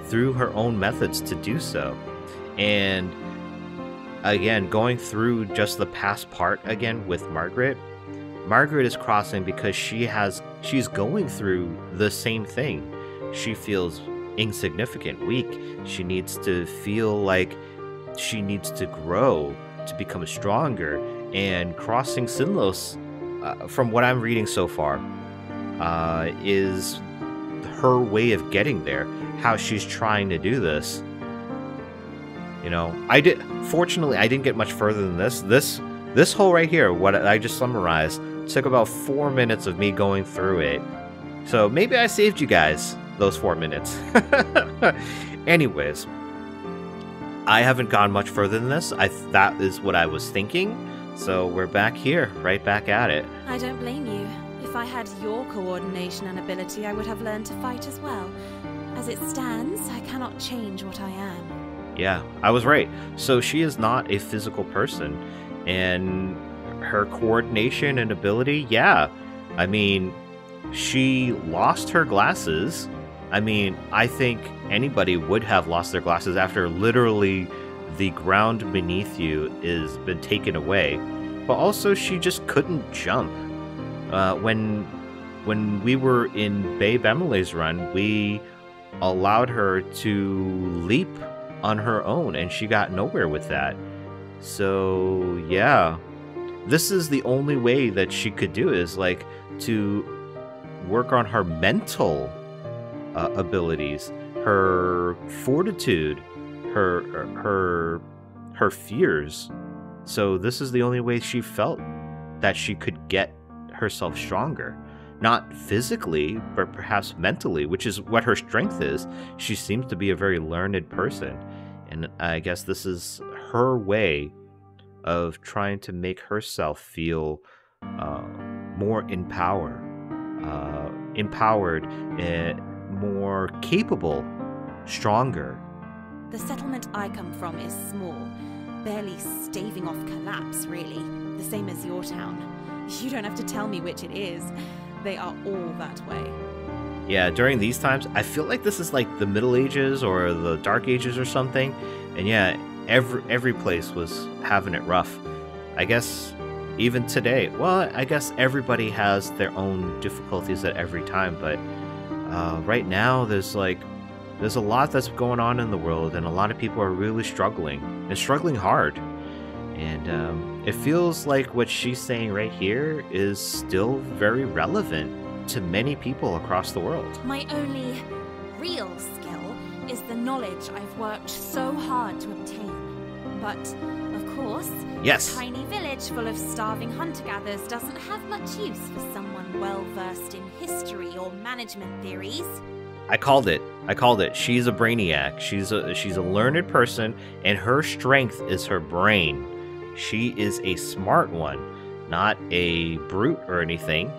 through her own methods to do so. And again, going through just the past part again with Margret is crossing because she's going through the same thing. She feels insignificant, weak. She needs to feel like she needs to grow to become stronger. And crossing Sinnlos, from what I'm reading so far, is her way of getting there. How she's trying to do this. You know, fortunately, I didn't get much further than this. This whole right here, what I just summarized, took about 4 minutes of me going through it. So maybe I saved you guys those 4 minutes. Anyways, I haven't gone much further than this. That is what I was thinking. So we're back here, right back at it. I don't blame you. If I had your coordination and ability, I would have learned to fight as well. As it stands, I cannot change what I am. Yeah, I was right. So she is not a physical person. And her coordination and ability, yeah. I mean, she lost her glasses. I mean, I think anybody would have lost their glasses after literally the ground beneath you is been taken away. But also, she just couldn't jump. When we were in Bemelle's run, we allowed her to leap on her own, and she got nowhere with that. So yeah, this is the only way that she could do it, is like to work on her mental abilities, her fortitude, her fears. So this is the only way she felt that she could get herself stronger. Not physically, but perhaps mentally, which is what her strength is. She seems to be a very learned person. And I guess this is her way of trying to make herself feel more empowered, more capable, stronger. The settlement I come from is small, barely staving off collapse, really. The same as your town. You don't have to tell me which it is. They are all that way. Yeah, during these times, I feel like this is like the Middle Ages or the Dark Ages or something. And yeah, every place was having it rough. I guess even today, well, I guess everybody has their own difficulties at every time. But right now, there's a lot that's going on in the world, and a lot of people are really struggling, and struggling hard. And it feels like what she's saying right here is still very relevant to many people across the world. My only real skill is the knowledge I've worked so hard to obtain. But, of course, yes, a tiny village full of starving hunter-gatherers doesn't have much use for someone well-versed in history or management theories. I called it. She's a brainiac. She's a learned person, and her strength is her brain. She is a smart one, not a brute or anything,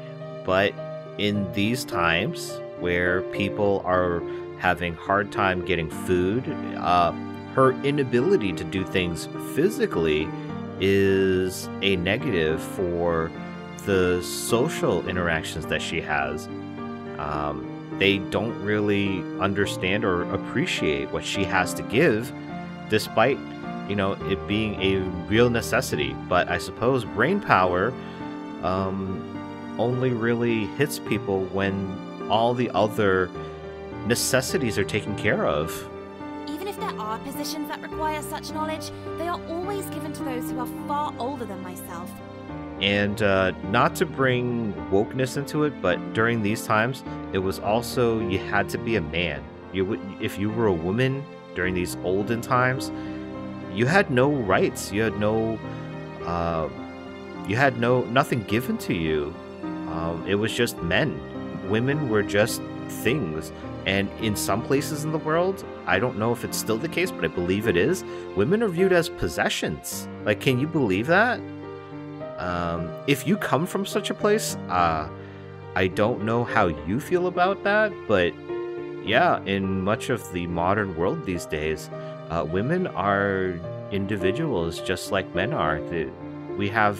but in these times where people are having hard time getting food, her inability to do things physically is a negative for the social interactions that she has. They don't really understand or appreciate what she has to give, despite, it being a real necessity. But I suppose brain power only really hits people when all the other necessities are taken care of. Even if there are positions that require such knowledge, they are always given to those who are far older than myself. And not to bring wokeness into it, but during these times, it was also, you had to be a man. If you were a woman during these olden times, you had no rights. You had nothing given to you. It was just men. Women were just things. And in some places in the world, I don't know if it's still the case, but I believe it is, women are viewed as possessions. Like, can you believe that? If you come from such a place, I don't know how you feel about that, but yeah, in much of the modern world these days, women are individuals just like men are. We have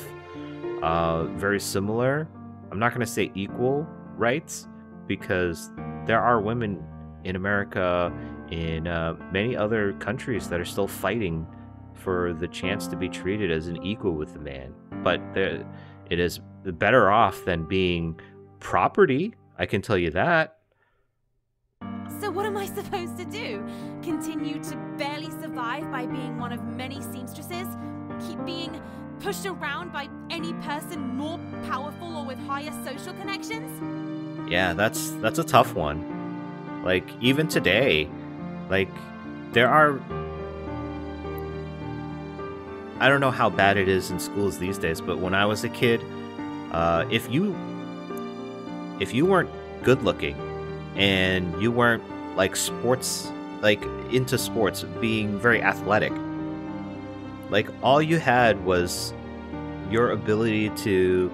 very similar, I'm not going to say equal rights, because there are women in America, in many other countries that are still fighting for the chance to be treated as an equal with the man. But it is better off than being property, I can tell you that. So what am I supposed to do? Continue to barely survive by being one of many seamstresses? Keep being pushed around by any person more powerful or with higher social connections? Yeah, that's a tough one. Like, even today, like, there are... I don't know how bad it is in schools these days, but when I was a kid, if you weren't good looking and you weren't like sports, like into sports, being very athletic, like all you had was your ability to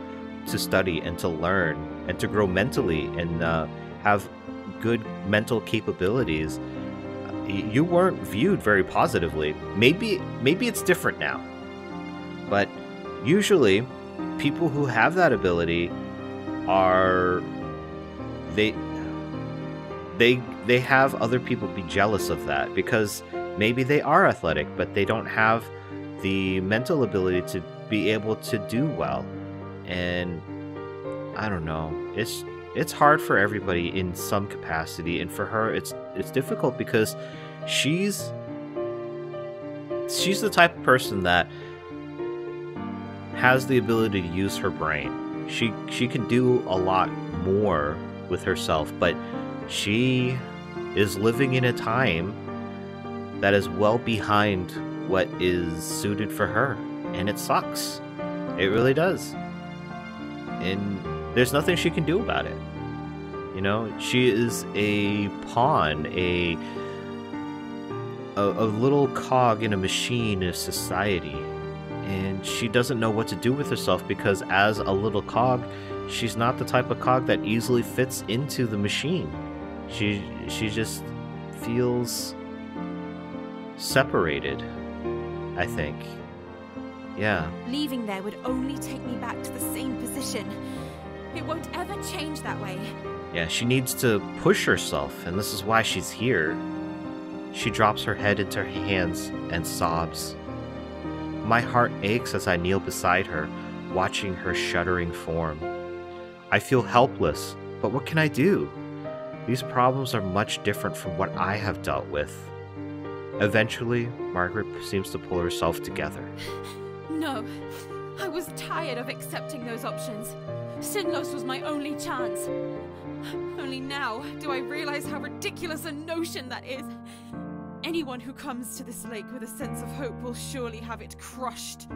study and to learn and to grow mentally and have good mental capabilities, you weren't viewed very positively. Maybe it's different now, but usually people who have that ability are they have other people be jealous of that, because maybe they are athletic but they don't have the mental ability to be able to do well. And I don't know, it's hard for everybody in some capacity, and for her it's difficult because she's the type of person that has the ability to use her brain. She can do a lot more with herself, but she is living in a time that is well behind what is suited for her, and it sucks. It really does. And there's nothing she can do about it. You know, she is a pawn, a little cog in a machine of society, and she doesn't know what to do with herself, because as a little cog, she's not the type of cog that easily fits into the machine. She just feels separated, I think. Yeah. Leaving there would only take me back to the same position. It won't ever change that way. Yeah, she needs to push herself, and this is why she's here. She drops her head into her hands and sobs. My heart aches as I kneel beside her, watching her shuddering form. I feel helpless, but what can I do? These problems are much different from what I have dealt with. Eventually, Margret seems to pull herself together. No, I was tired of accepting those options. Sinnlos was my only chance. Only now do I realize how ridiculous a notion that is. Anyone who comes to this lake with a sense of hope will surely have it crushed.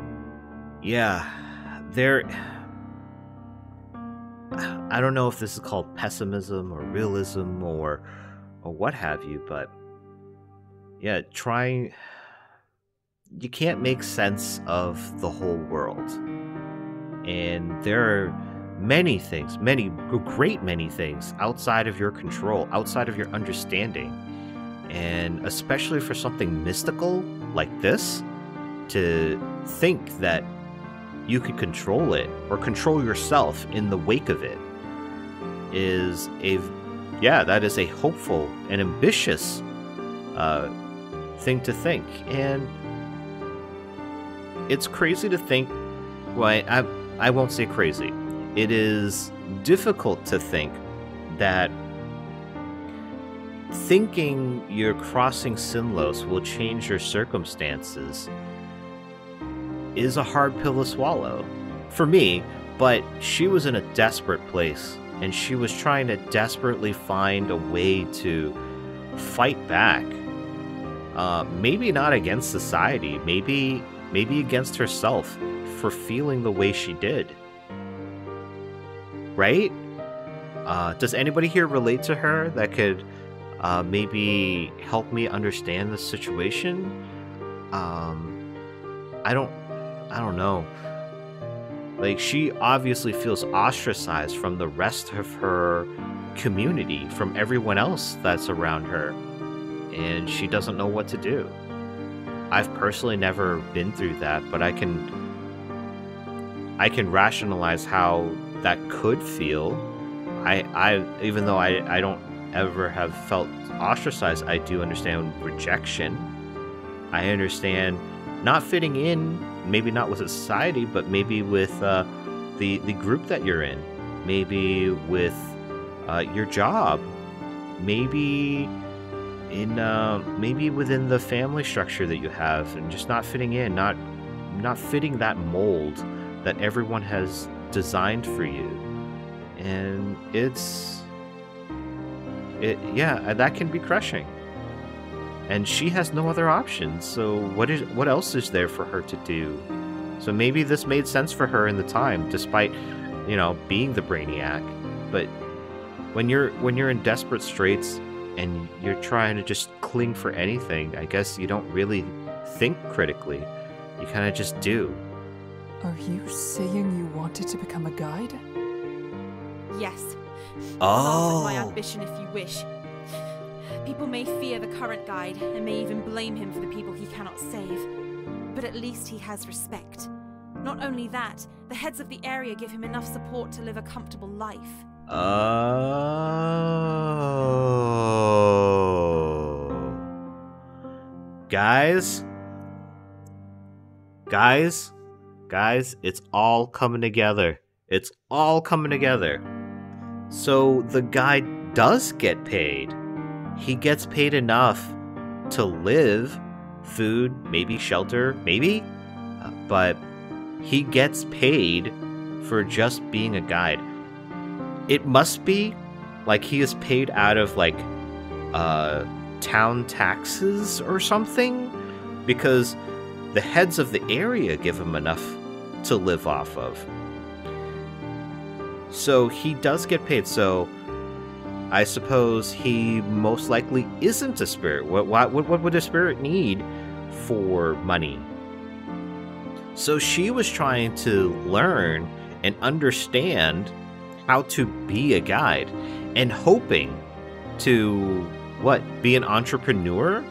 Yeah, I don't know if this is called pessimism or realism or what have you, but yeah, you can't make sense of the whole world. And there are many things, many things outside of your control, outside of your understanding. And especially for something mystical like this, to think that you could control it or control yourself in the wake of it is that is a hopeful and ambitious thing to think. And it's crazy to think, well, I won't say crazy. It is difficult to think that thinking you're crossing Sinnlos will change your circumstances is a hard pill to swallow for me. But she was in a desperate place, and she was trying to desperately find a way to fight back. Maybe not against society, maybe against herself for feeling the way she did. Right? Does anybody here relate to her that could maybe help me understand the situation? I don't know. Like, she obviously feels ostracized from the rest of her community, from everyone else that's around her, and she doesn't know what to do. I've personally never been through that, but I can rationalize how that could feel. I even though I don't ever have felt ostracized, I do understand rejection. I understand not fitting in, maybe not with society, but maybe with the group that you're in, maybe with your job, maybe maybe within the family structure that you have, and just not fitting in, not fitting that mold that everyone has designed for you. And that can be crushing. And she has no other options, so what else is there for her to do? So maybe this made sense for her in the time, despite, being the brainiac. But when you're in desperate straits and you're trying to just cling for anything, I guess you don't really think critically. You kind of just do. Are you saying you wanted to become a guide? Yes. Oh. Laugh at my ambition if you wish. People may fear the current guide and may even blame him for the people he cannot save. But at least he has respect. Not only that, the heads of the area give him enough support to live a comfortable life. Oh. Guys, it's all coming together. It's all coming together. So the guide does get paid. He gets paid enough to live, food, maybe shelter, maybe, but he gets paid for just being a guide. It must be like he is paid out of like town taxes or something, because the heads of the area give him enough to live off of. So he does get paid. So I suppose he most likely isn't a spirit. What would a spirit need for money? So she was trying to learn and understand how to be a guide, and hoping to, be an entrepreneur?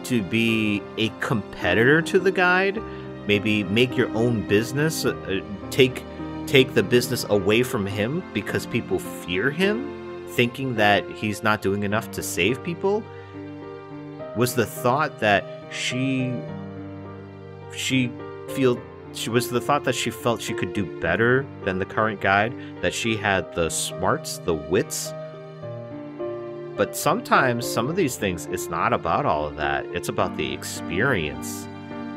To be a competitor to the guide? Maybe make your own business, take the business away from him because people fear him, thinking that he's not doing enough to save people? Was the thought that she felt she could do better than the current guide, that she had the smarts, the wits? But sometimes some of these things, it's not about all of that. It's about the experience.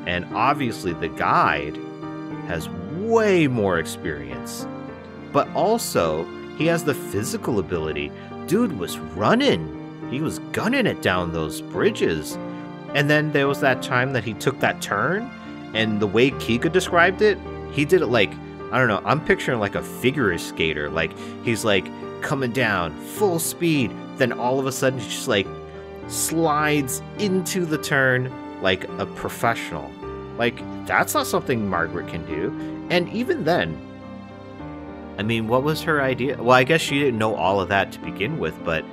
And obviously the guide has way more experience. But also, he has the physical ability. Dude was running. He was gunning it down those bridges. And then there was that time that he took that turn, and the way Kikka described it, he did it like, I don't know, I'm picturing like a figure skater. Like, he's like coming down full speed, then all of a sudden he just like slides into the turn like a professional. Like, that's not something Margret can do. And even then, I mean, what was her idea? Well, I guess she didn't know all of that to begin with, but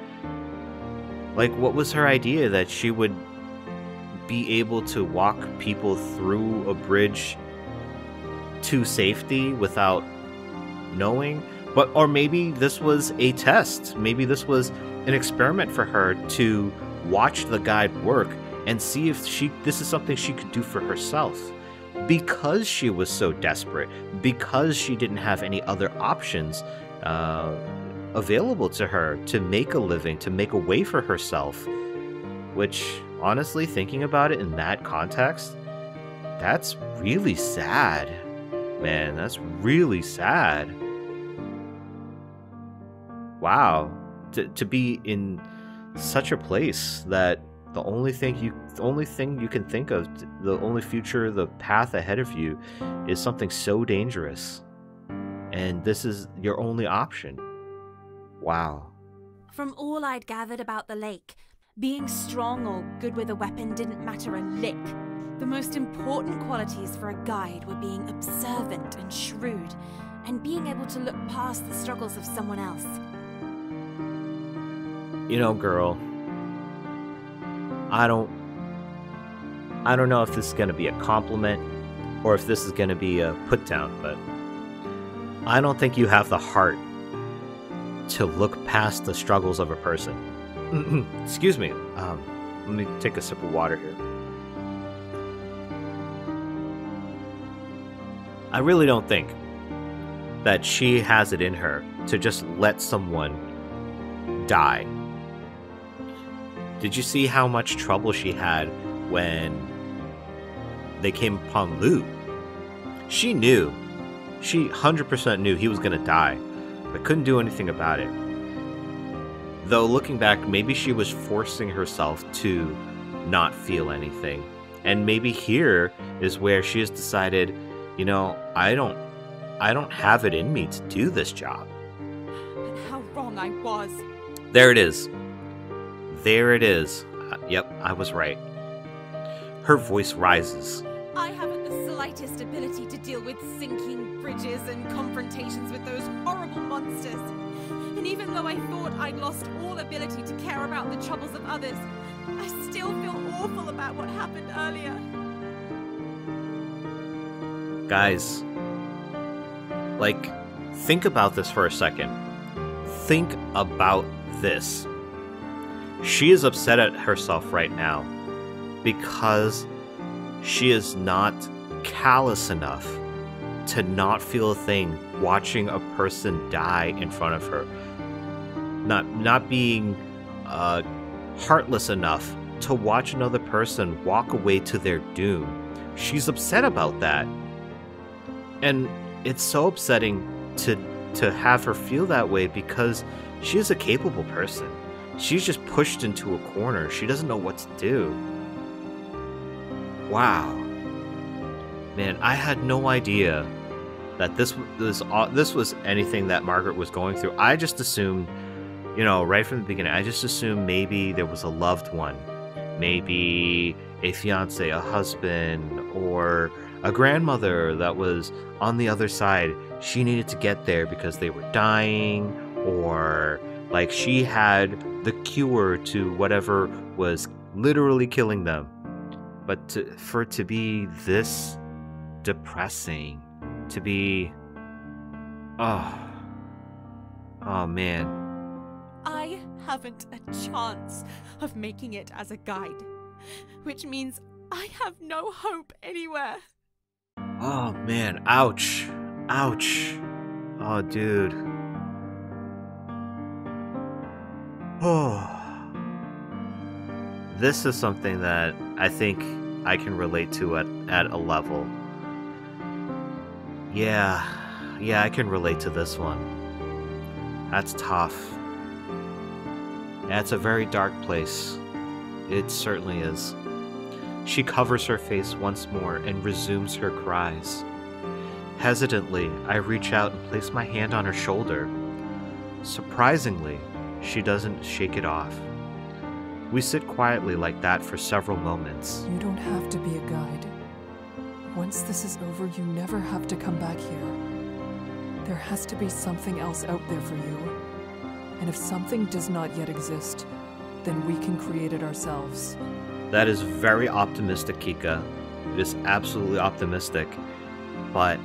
like, what was her idea that she would be able to walk people through a bridge to safety without knowing? Or maybe this was a test. Maybe this was an experiment for her to watch the guide work and see if this is something she could do for herself. Because she was so desperate, because she didn't have any other options available to her to make a living, to make a way for herself. Which, honestly, thinking about it in that context, that's really sad. Man, that's really sad. Wow. To be in such a place that the only thing you can think of, the only future, the path ahead of you is something so dangerous. And this is your only option. Wow. From all I'd gathered about the lake, being strong or good with a weapon didn't matter a lick. The most important qualities for a guide were being observant and shrewd, and being able to look past the struggles of someone else. You know, girl, I don't know if this is going to be a compliment or if this is going to be a put down, but I don't think you have the heart to look past the struggles of a person. Excuse me. Let me take a sip of water here. I really don't think that she has it in her to just let someone die. Did you see how much trouble she had when they came upon Lou? She knew. She 100% knew he was going to die, but couldn't do anything about it. Though looking back, maybe she was forcing herself to not feel anything. And maybe here is where she has decided, you know, I don't have it in me to do this job. And how wrong I was. There it is. There it is. Yep, I was right. Her voice rises. I haven't the slightest ability to deal with sinking bridges and confrontations with those horrible monsters. And even though I thought I'd lost all ability to care about the troubles of others, I still feel awful about what happened earlier. Guys, like, think about this for a second. Think about this. She is upset at herself right now because she is not callous enough to not feel a thing watching a person die in front of her. Not being heartless enough to watch another person walk away to their doom. She's upset about that. And it's so upsetting to have her feel that way because she is a capable person. She's just pushed into a corner. She doesn't know what to do. Wow. Man, I had no idea that this was anything that Margret was going through. I just assumed, you know, right from the beginning, I just assumed maybe there was a loved one. Maybe a fiance, a husband, or a grandmother that was on the other side. She needed to get there because they were dying, or like she had the cure to whatever was literally killing them. But for it to be this depressing, to be... Oh man. I haven't a chance of making it as a guide, which means I have no hope anywhere. Oh man, ouch. Ouch. Oh, dude. Oh. This is something that I think I can relate to at a level. Yeah, I can relate to this one. That's tough. Yeah, it's a very dark place. It certainly is. She covers her face once more and resumes her cries. Hesitantly, I reach out and place my hand on her shoulder. Surprisingly, she doesn't shake it off. We sit quietly like that for several moments. You don't have to be a guide. Once this is over, you never have to come back here. There has to be something else out there for you. And if something does not yet exist, then we can create it ourselves. That is very optimistic, Kikka. It is absolutely optimistic. But,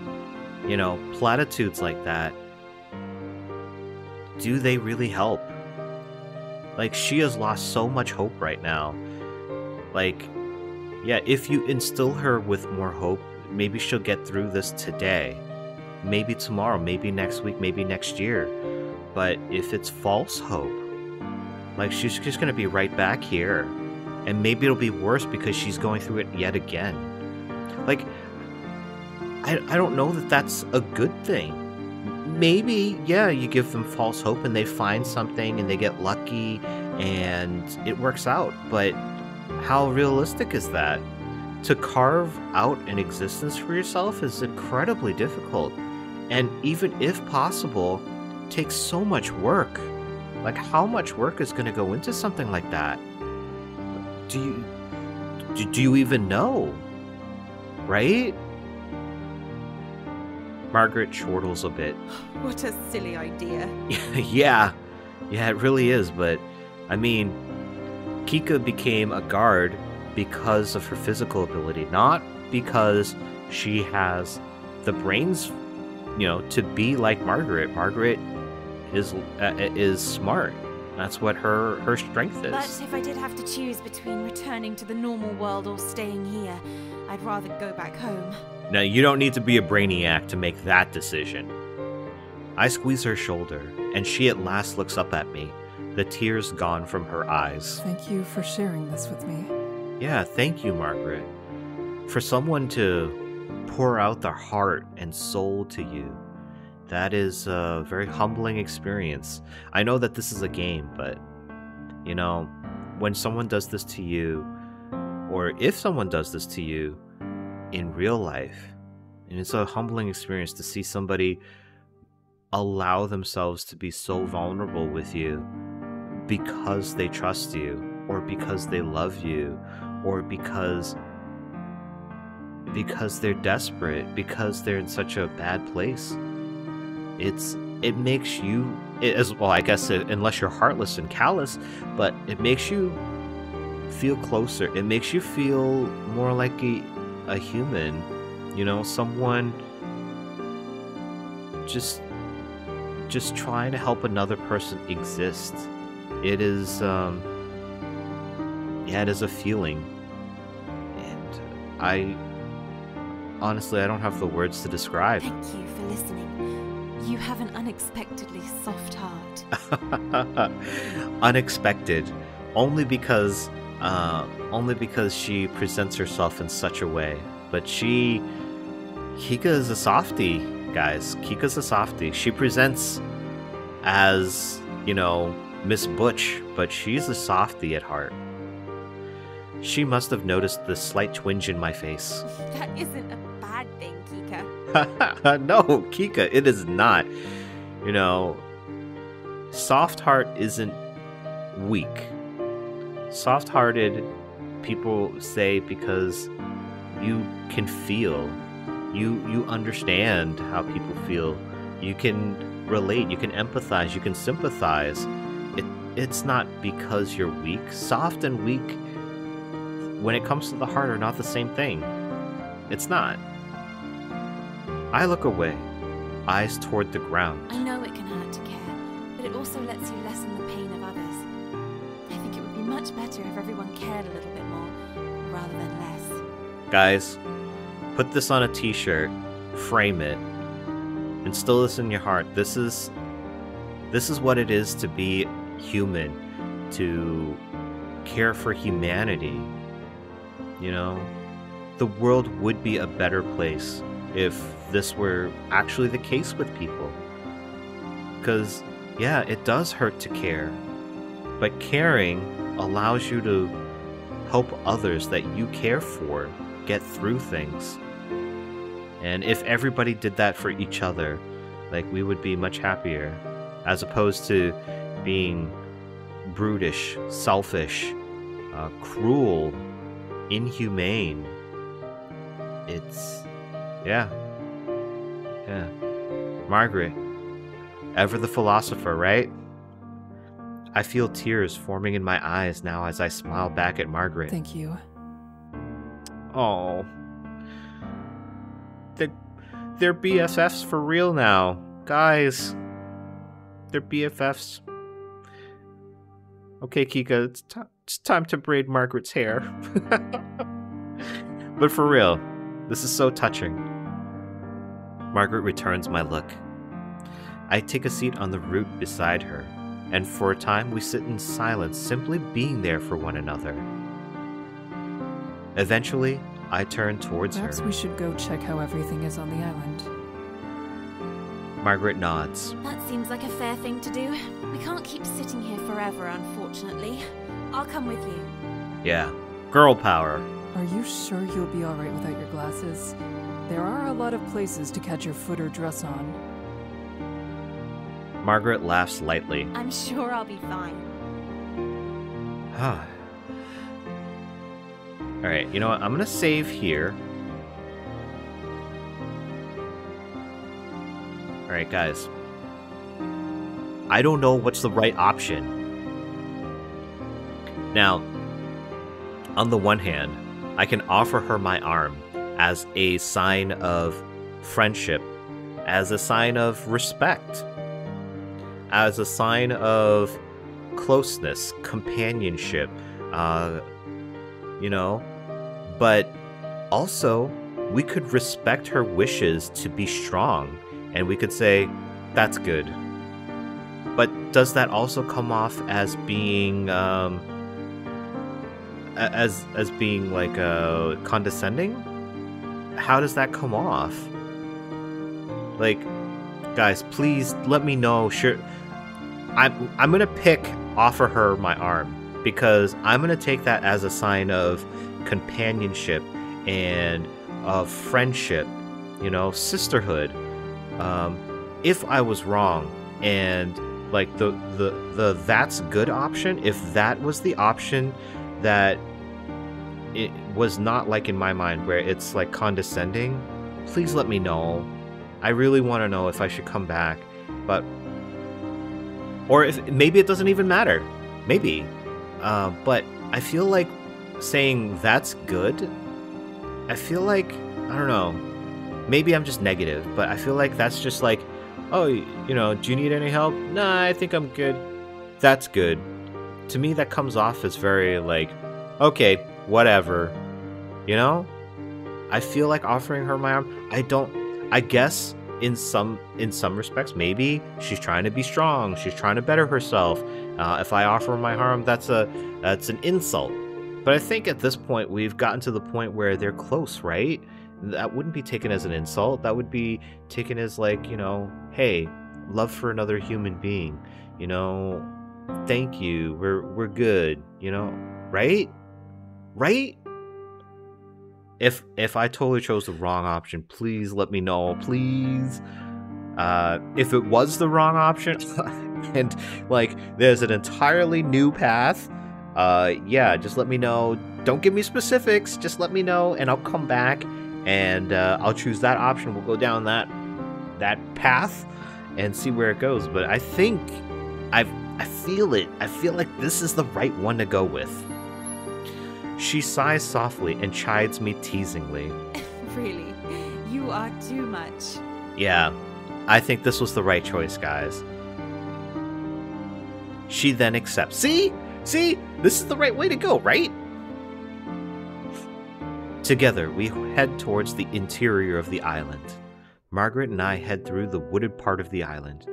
you know, platitudes like that, do they really help? Like, she has lost so much hope right now. Like, yeah, if you instill her with more hope, maybe she'll get through this today. Maybe tomorrow, maybe next week, maybe next year. But if it's false hope, like, she's just gonna be right back here. And maybe it'll be worse because she's going through it yet again. Like, I don't know that that's a good thing. Maybe, yeah, you give them false hope and they find something and they get lucky and it works out. But how realistic is that? To carve out an existence for yourself is incredibly difficult. And even if possible, takes so much work. Like, how much work is going to go into something like that? Do you even know? Right? Margret chortles a bit. What a silly idea. Yeah, it really is, but I mean, Kikka became a guard because of her physical ability, not because she has the brains, to be like Margret. Margret is smart. That's what her strength is. But if I did have to choose between returning to the normal world or staying here, I'd rather go back home. Now, you don't need to be a brainiac to make that decision. I squeeze her shoulder, and she at last looks up at me, the tears gone from her eyes. Thank you for sharing this with me. Yeah, thank you, Margret. For someone to pour out their heart and soul to you, that is a very humbling experience. I know that this is a game, but, when someone does this to you, or if someone does this to you in real life, and it's a humbling experience to see somebody allow themselves to be so vulnerable with you because they trust you, or because they love you, or because they're desperate, because they're in such a bad place. It makes you, as well, I guess, unless you're heartless and callous, but it makes you feel closer. It makes you feel more like a human, someone just trying to help another person exist. It is, it is a feeling, and I don't have the words to describe. Thank you for listening. You have an unexpectedly soft heart. Unexpected, only because she presents herself in such a way. But Kikka is a softie, guys. Kikka's a softie. She presents as, Miss Butch, but she's a softie at heart. She must have noticed the slight twinge in my face. That isn't a bad thing, Kikka. No, Kikka, it is not. Soft heart isn't weak. Soft-hearted people say because you can feel, you understand how people feel, you can relate, you can empathize, you can sympathize. It's not because you're weak. Soft and weak, when it comes to the heart, are not the same thing. It's not. I look away, eyes toward the ground. I know it can hurt to care, but it also lets you lessen the pain of others. I think it would be much better if everyone cared a little bit more, rather than less. Guys, put this on a t-shirt, frame it, instill this in your heart. This is what it is to be human, to care for humanity. The world would be a better place if this were actually the case with people. Because, yeah, it does hurt to care, but caring allows you to help others that you care for get through things. And if everybody did that for each other, we would be much happier, as opposed to being brutish, selfish, cruel, inhumane. It's, yeah. Margret, ever the philosopher, right? I feel tears forming in my eyes now as I smile back at Margret. Thank you. Oh. They're BFFs for real now. Guys. They're BFFs. Okay, Kikka, it's time to braid Margret's hair. But for real, this is so touching. Margret returns my look. I take a seat on the root beside her, and for a time we sit in silence, simply being there for one another. Eventually, I turn towards Perhaps her. we should go check how everything is on the island. Margret nods. That seems like a fair thing to do. We can't keep sitting here forever, unfortunately. I'll come with you. Yeah, girl power. Are you sure you'll be alright without your glasses? There are a lot of places to catch your foot or dress on. Margret laughs lightly. I'm sure I'll be fine. Alright, you know what? I'm gonna save here. Alright, guys. I don't know what's the right option. Now, on the one hand, I can offer her my arm as a sign of friendship, as a sign of respect, as a sign of closeness, companionship, you know, but also we could respect her wishes to be strong, and we could say, that's good. But does that also come off as being, as being like condescending? How does that come off? Like, guys, please let me know. Sure, I'm gonna offer her my arm, because I'm gonna take that as a sign of companionship and of friendship, you know, sisterhood. If I was wrong, and like the that's good option, if that was the option that it was not like in my mind where it's like condescending, please let me know. I really want to know if I should come back, or if maybe it doesn't even matter, maybe. But I feel like saying that's good, I feel like, I don't know, maybe I'm just negative, but I feel like that's just like, oh, you know, do you need any help? Nah, I think I'm good. That's good. To me, that comes off as very like, okay, whatever, you know? I feel like offering her my arm. I guess in some respects, maybe she's trying to be strong. She's trying to better herself. If I offer her my arm, that's an insult. But I think at this point, we've gotten to the point where they're close, right? That wouldn't be taken as an insult. That would be taken as like, you know, hey, love for another human being, you know, thank you, we're good, you know, right? If I totally chose the wrong option, please let me know, please. If it was the wrong option and like there's an entirely new path, yeah, just let me know. Don't give me specifics, just let me know and I'll come back and I'll choose that option. We'll go down that path and see where it goes. But I think I feel it. I feel like this is the right one to go with. She sighs softly and chides me teasingly. Really? You are too much. Yeah, I think this was the right choice, guys. She then accepts. See? This is the right way to go, right? Together, we head towards the interior of the island. Margret and I head through the wooded part of the island.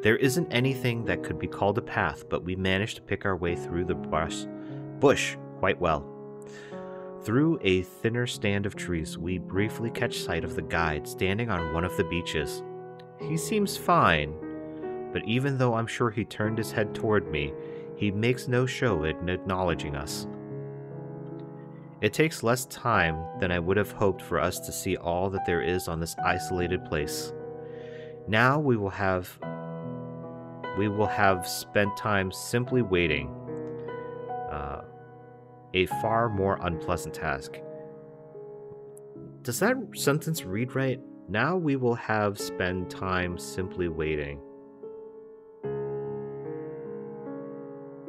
There isn't anything that could be called a path, but we manage to pick our way through the bush quite well. Through a thinner stand of trees, we briefly catch sight of the guide standing on one of the beaches. He seems fine, but even though I'm sure he turned his head toward me, he makes no show in acknowledging us. It takes less time than I would have hoped for us to see all that there is on this isolated place. Now we will have spent time simply waiting. A far more unpleasant task. Does that sentence read right? Now we will have spent time simply waiting.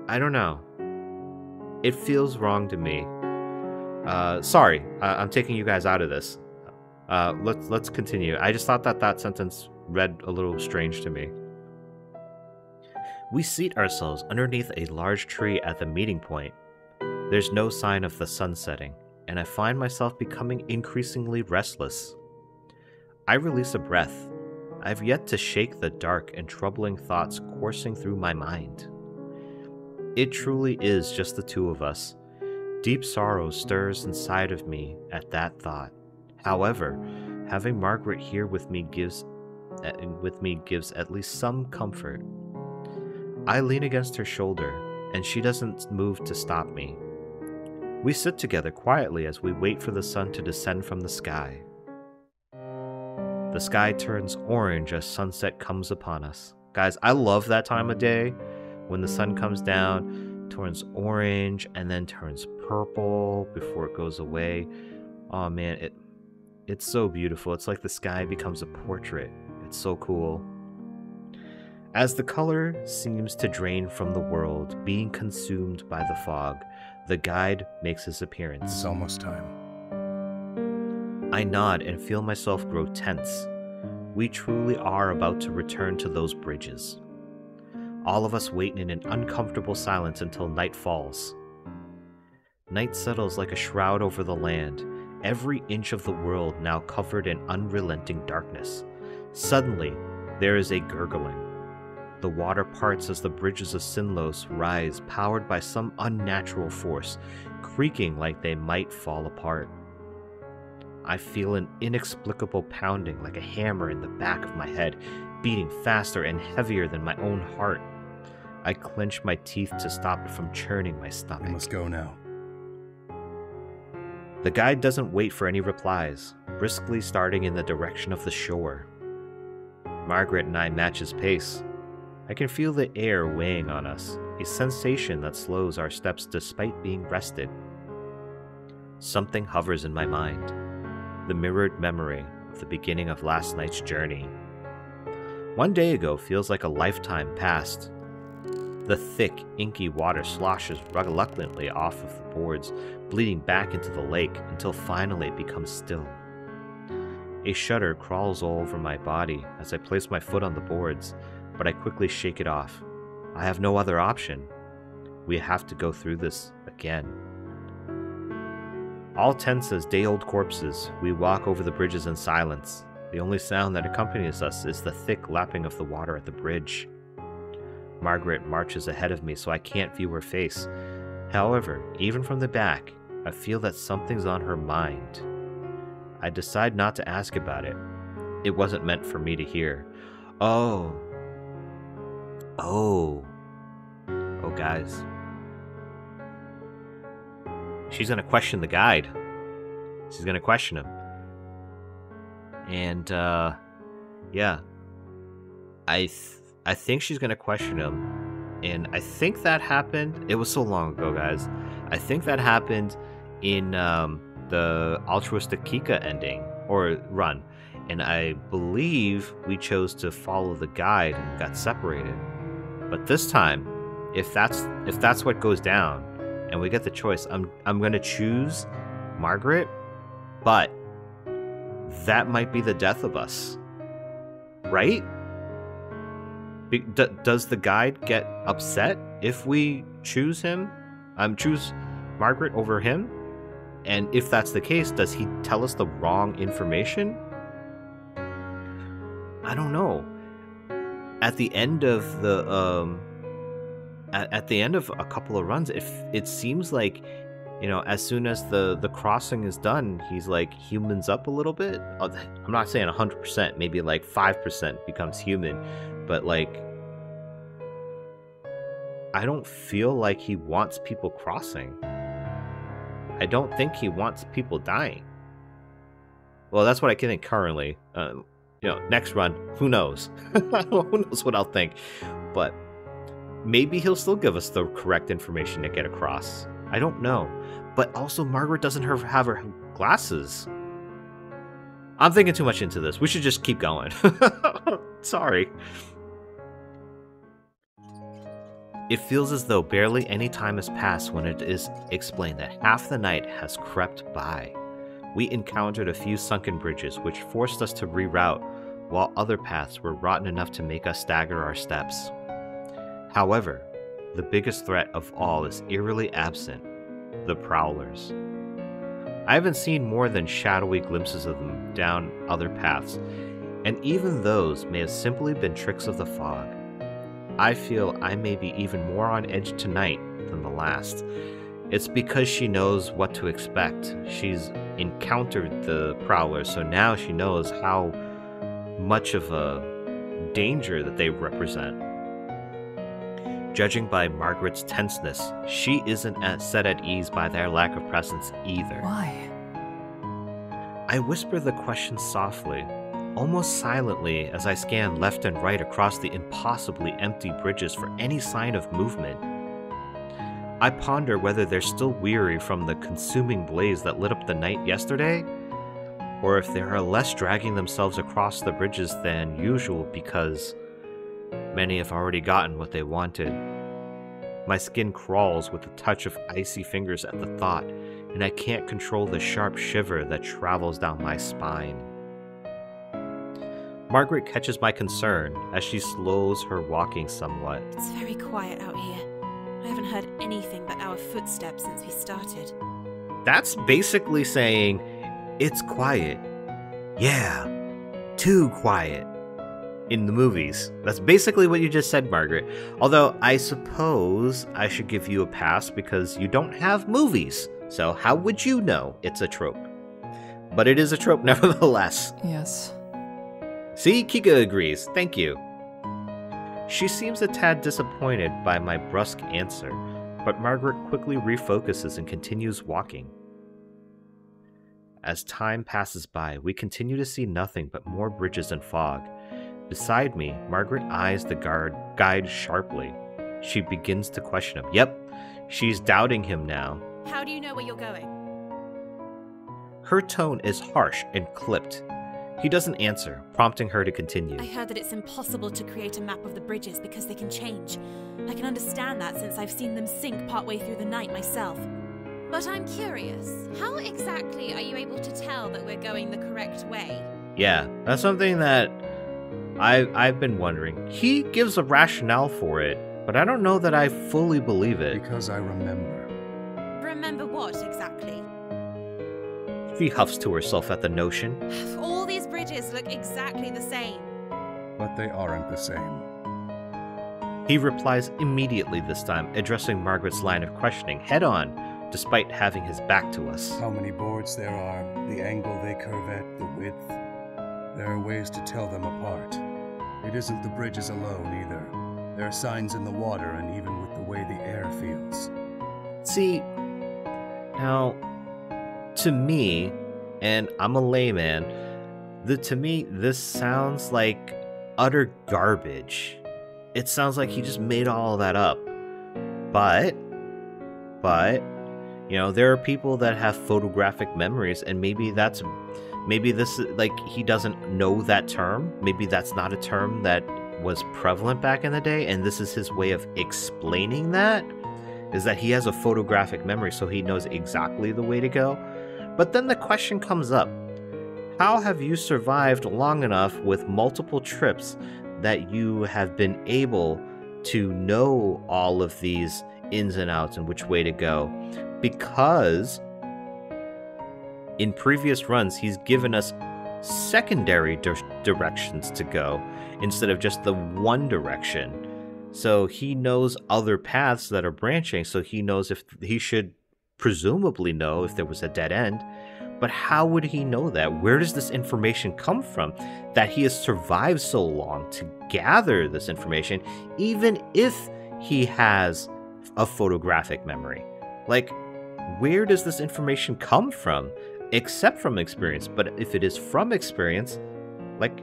I don't know. It feels wrong to me. Sorry, I'm taking you guys out of this. Let's continue. I just thought that sentence read a little strange to me. We seat ourselves underneath a large tree at the meeting point. There's no sign of the sun setting, and I find myself becoming increasingly restless. I release a breath. I've yet to shake the dark and troubling thoughts coursing through my mind. It truly is just the two of us. Deep sorrow stirs inside of me at that thought. However, having Margret here with me gives at least some comfort. I lean against her shoulder, and she doesn't move to stop me. We sit together quietly as we wait for the sun to descend from the sky. The sky turns orange as sunset comes upon us. Guys, I love that time of day when the sun comes down, turns orange, and then turns purple before it goes away. Oh man, it's so beautiful. It's like the sky becomes a portrait. It's so cool. As the color seems to drain from the world, being consumed by the fog, the guide makes his appearance. It's almost time. I nod and feel myself grow tense. We truly are about to return to those bridges. All of us wait in an uncomfortable silence until night falls. Night settles like a shroud over the land, every inch of the world now covered in unrelenting darkness. Suddenly, there is a gurgling. The water parts as the bridges of Sinnlos rise, powered by some unnatural force, creaking like they might fall apart. I feel an inexplicable pounding like a hammer in the back of my head, beating faster and heavier than my own heart. I clench my teeth to stop it from churning my stomach. We must go now. The guide doesn't wait for any replies, briskly starting in the direction of the shore. Margret and I match his pace. I can feel the air weighing on us, a sensation that slows our steps despite being rested. Something hovers in my mind, the mirrored memory of the beginning of last night's journey. 1 day ago feels like a lifetime past. The thick, inky water sloshes reluctantly off of the boards, bleeding back into the lake until finally it becomes still. A shudder crawls all over my body as I place my foot on the boards, but I quickly shake it off. I have no other option. We have to go through this again. All tense as day-old corpses, we walk over the bridges in silence. The only sound that accompanies us is the thick lapping of the water at the bridge. Margret marches ahead of me so I can't view her face. However, even from the back, I feel that something's on her mind. I decide not to ask about it. It wasn't meant for me to hear. Oh, guys. She's gonna question the guide. She's gonna question him. And, yeah. I think she's gonna question him. And I think that happened... It was so long ago, guys. I think that happened in, the altruistic Kikka ending, or run. And I believe we chose to follow the guide and got separated. But this time, if that's what goes down, and we get the choice, I'm gonna choose Margret, but that might be the death of us, right? Does the guide get upset if we choose him? Choose Margret over him? And if that's the case, does he tell us the wrong information? I don't know. At the end of the at the end of a couple of runs, it seems like, you know, as soon as the crossing is done, he's like humans up a little bit. I'm not saying 100%, maybe like 5% becomes human, but like I don't feel like he wants people crossing. I don't think he wants people dying. Well, that's what I can think currently. You know, next run, who knows? Who knows what I'll think. But maybe he'll still give us the correct information to get across. I don't know. But also, Margret doesn't have her glasses. I'm thinking too much into this. We should just keep going. Sorry. It feels as though barely any time has passed when it is explained that half the night has crept by. We encountered a few sunken bridges which forced us to reroute, while other paths were rotten enough to make us stagger our steps. However, the biggest threat of all is eerily absent: the prowlers. I haven't seen more than shadowy glimpses of them down other paths, and even those may have simply been tricks of the fog. I feel I may be even more on edge tonight than the last. It's because she knows what to expect. She's encountered the prowlers, so now she knows how much of a danger that they represent. Judging by Margret's tenseness, she isn't set at ease by their lack of presence either. Why? I whisper the question softly, almost silently as I scan left and right across the impossibly empty bridges for any sign of movement. I ponder whether they're still weary from the consuming blaze that lit up the night yesterday, or if they are less dragging themselves across the bridges than usual because many have already gotten what they wanted. My skin crawls with a touch of icy fingers at the thought, and I can't control the sharp shiver that travels down my spine. Margret catches my concern as she slows her walking somewhat. It's very quiet out here. I haven't heard anything but our footsteps since we started. That's basically saying, it's quiet. Yeah, too quiet. In the movies. That's basically what you just said, Margret. Although, I suppose I should give you a pass because you don't have movies. So how would you know it's a trope? But it is a trope nevertheless. Yes. See, Kikka agrees. Thank you. She seems a tad disappointed by my brusque answer, but Margret quickly refocuses and continues walking. As time passes by, we continue to see nothing but more bridges and fog. Beside me, Margret eyes the guide sharply. She begins to question him. Yep, she's doubting him now. How do you know where you're going? Her tone is harsh and clipped. He doesn't answer, prompting her to continue. I heard that it's impossible to create a map of the bridges because they can change. I can understand that since I've seen them sink partway through the night myself. But I'm curious, how exactly are you able to tell that we're going the correct way? Yeah, that's something that I've been wondering. He gives a rationale for it, but I don't know that I fully believe it. Because I remember. Remember what exactly? She huffs to herself at the notion. All these bridges look exactly the same. But they aren't the same. He replies immediately this time, addressing Margaret's line of questioning head on, despite having his back to us. How many boards there are, the angle they curve at, the width. There are ways to tell them apart. It isn't the bridges alone either. There are signs in the water and even with the way the air feels. See, now, to me, and I'm a layman, to me, this sounds like utter garbage. It sounds like he just made all of that up. But, you know, there are people that have photographic memories, and maybe this, like, he doesn't know that term. Maybe that's not a term that was prevalent back in the day, and this is his way of explaining that, is that he has a photographic memory, so he knows exactly the way to go. But then the question comes up, how have you survived long enough with multiple trips that you have been able to know all of these ins and outs and which way to go? Because in previous runs, he's given us secondary directions to go instead of just the one direction. So he knows other paths that are branching, so he knows if he should presumably know if there was a dead end. But how would he know that? Where does this information come from that he has survived so long to gather this information, even if he has a photographic memory? Like, where does this information come from? Except from experience. But if it is from experience, like,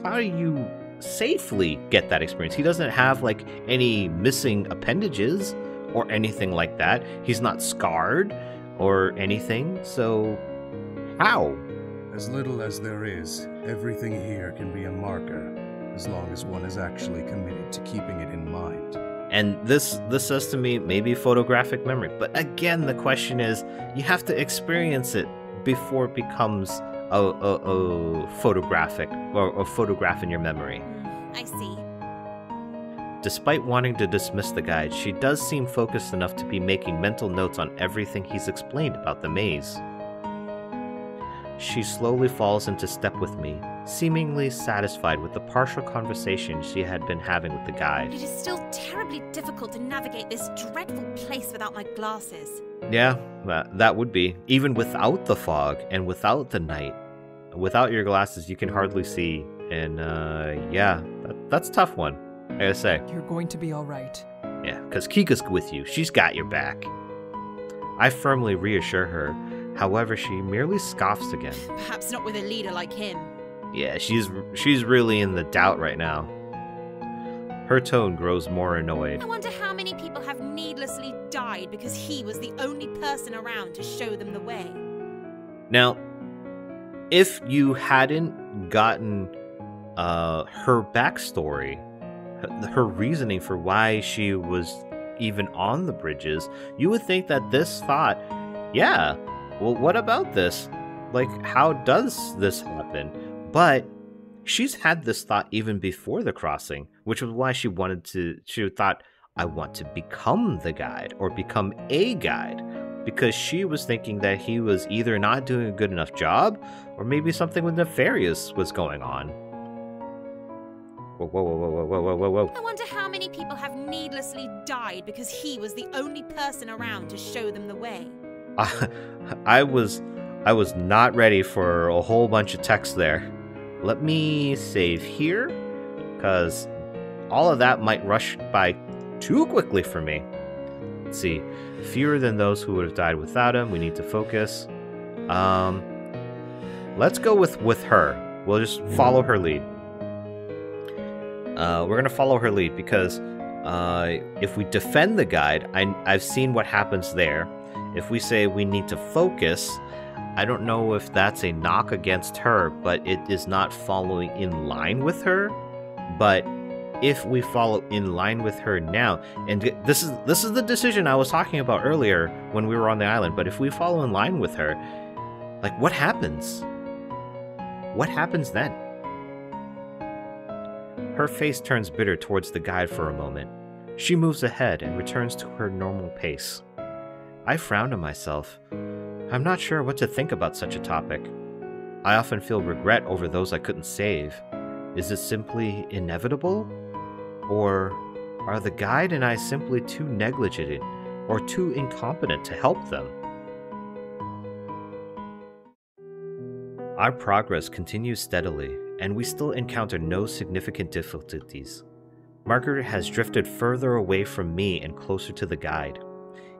how do you safely get that experience? He doesn't have, like, any missing appendages or anything like that. He's not scarred or anything, so how? As little as there is, everything here can be a marker, as long as one is actually committed to keeping it in mind. And this says to me, maybe photographic memory. But again, the question is, you have to experience it before it becomes a photographic, or a photograph in your memory. I see. Despite wanting to dismiss the guide, she does seem focused enough to be making mental notes on everything he's explained about the maze. She slowly falls into step with me, seemingly satisfied with the partial conversation she had been having with the guide. It is still terribly difficult to navigate this dreadful place without my glasses. Yeah, that would be. Even without the fog and without the night. Without your glasses, you can hardly see. And, yeah, that's a tough one, I gotta say. You're going to be all right. Yeah, because Kikka's with you. She's got your back. I firmly reassure her. However, she merely scoffs again. Perhaps not with a leader like him. Yeah, she's really in the doubt right now. Her tone grows more annoyed. I wonder how many people have needlessly died because he was the only person around to show them the way. Now, if you hadn't gotten her backstory, her reasoning for why she was even on the bridges, you would think that this thought, yeah, well, what about this? Like, how does this happen? But she's had this thought even before the crossing, which was why she thought, I want to become the guide or become a guide, because she was thinking that he was either not doing a good enough job or maybe something nefarious was going on. Whoa, whoa, whoa, whoa, whoa, whoa, whoa, whoa. I wonder how many people have needlessly died because he was the only person around to show them the way. I was not ready for a whole bunch of text there. Let me save here, because all of that might rush by too quickly for me. Let's see. Fewer than those who would have died without him. We need to focus. Let's go with her. We'll just follow her lead. We're going to follow her lead because if we defend the guide, I've seen what happens there. If we say we need to focus, I don't know if that's a knock against her, but it is not following in line with her. But if we follow in line with her now, and this is the decision I was talking about earlier when we were on the island, but if we follow in line with her, like, what happens? What happens then? Her face turns bitter towards the guide for a moment. She moves ahead and returns to her normal pace. I frown to myself. I'm not sure what to think about such a topic. I often feel regret over those I couldn't save. Is it simply inevitable? Or are the guide and I simply too negligent or too incompetent to help them? Our progress continues steadily, and we still encounter no significant difficulties. Margret has drifted further away from me and closer to the guide.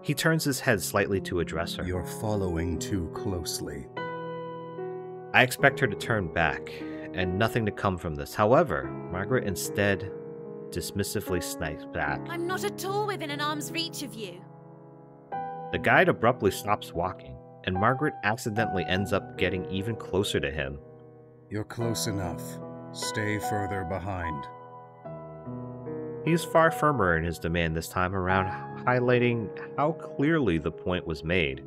He turns his head slightly to address her. You're following too closely. I expect her to turn back, and nothing to come from this. However, Margret instead dismissively snipes back. I'm not at all within an arm's reach of you. The guide abruptly stops walking, and Margret accidentally ends up getting even closer to him. You're close enough. Stay further behind. He's far firmer in his demand this time around, highlighting how clearly the point was made.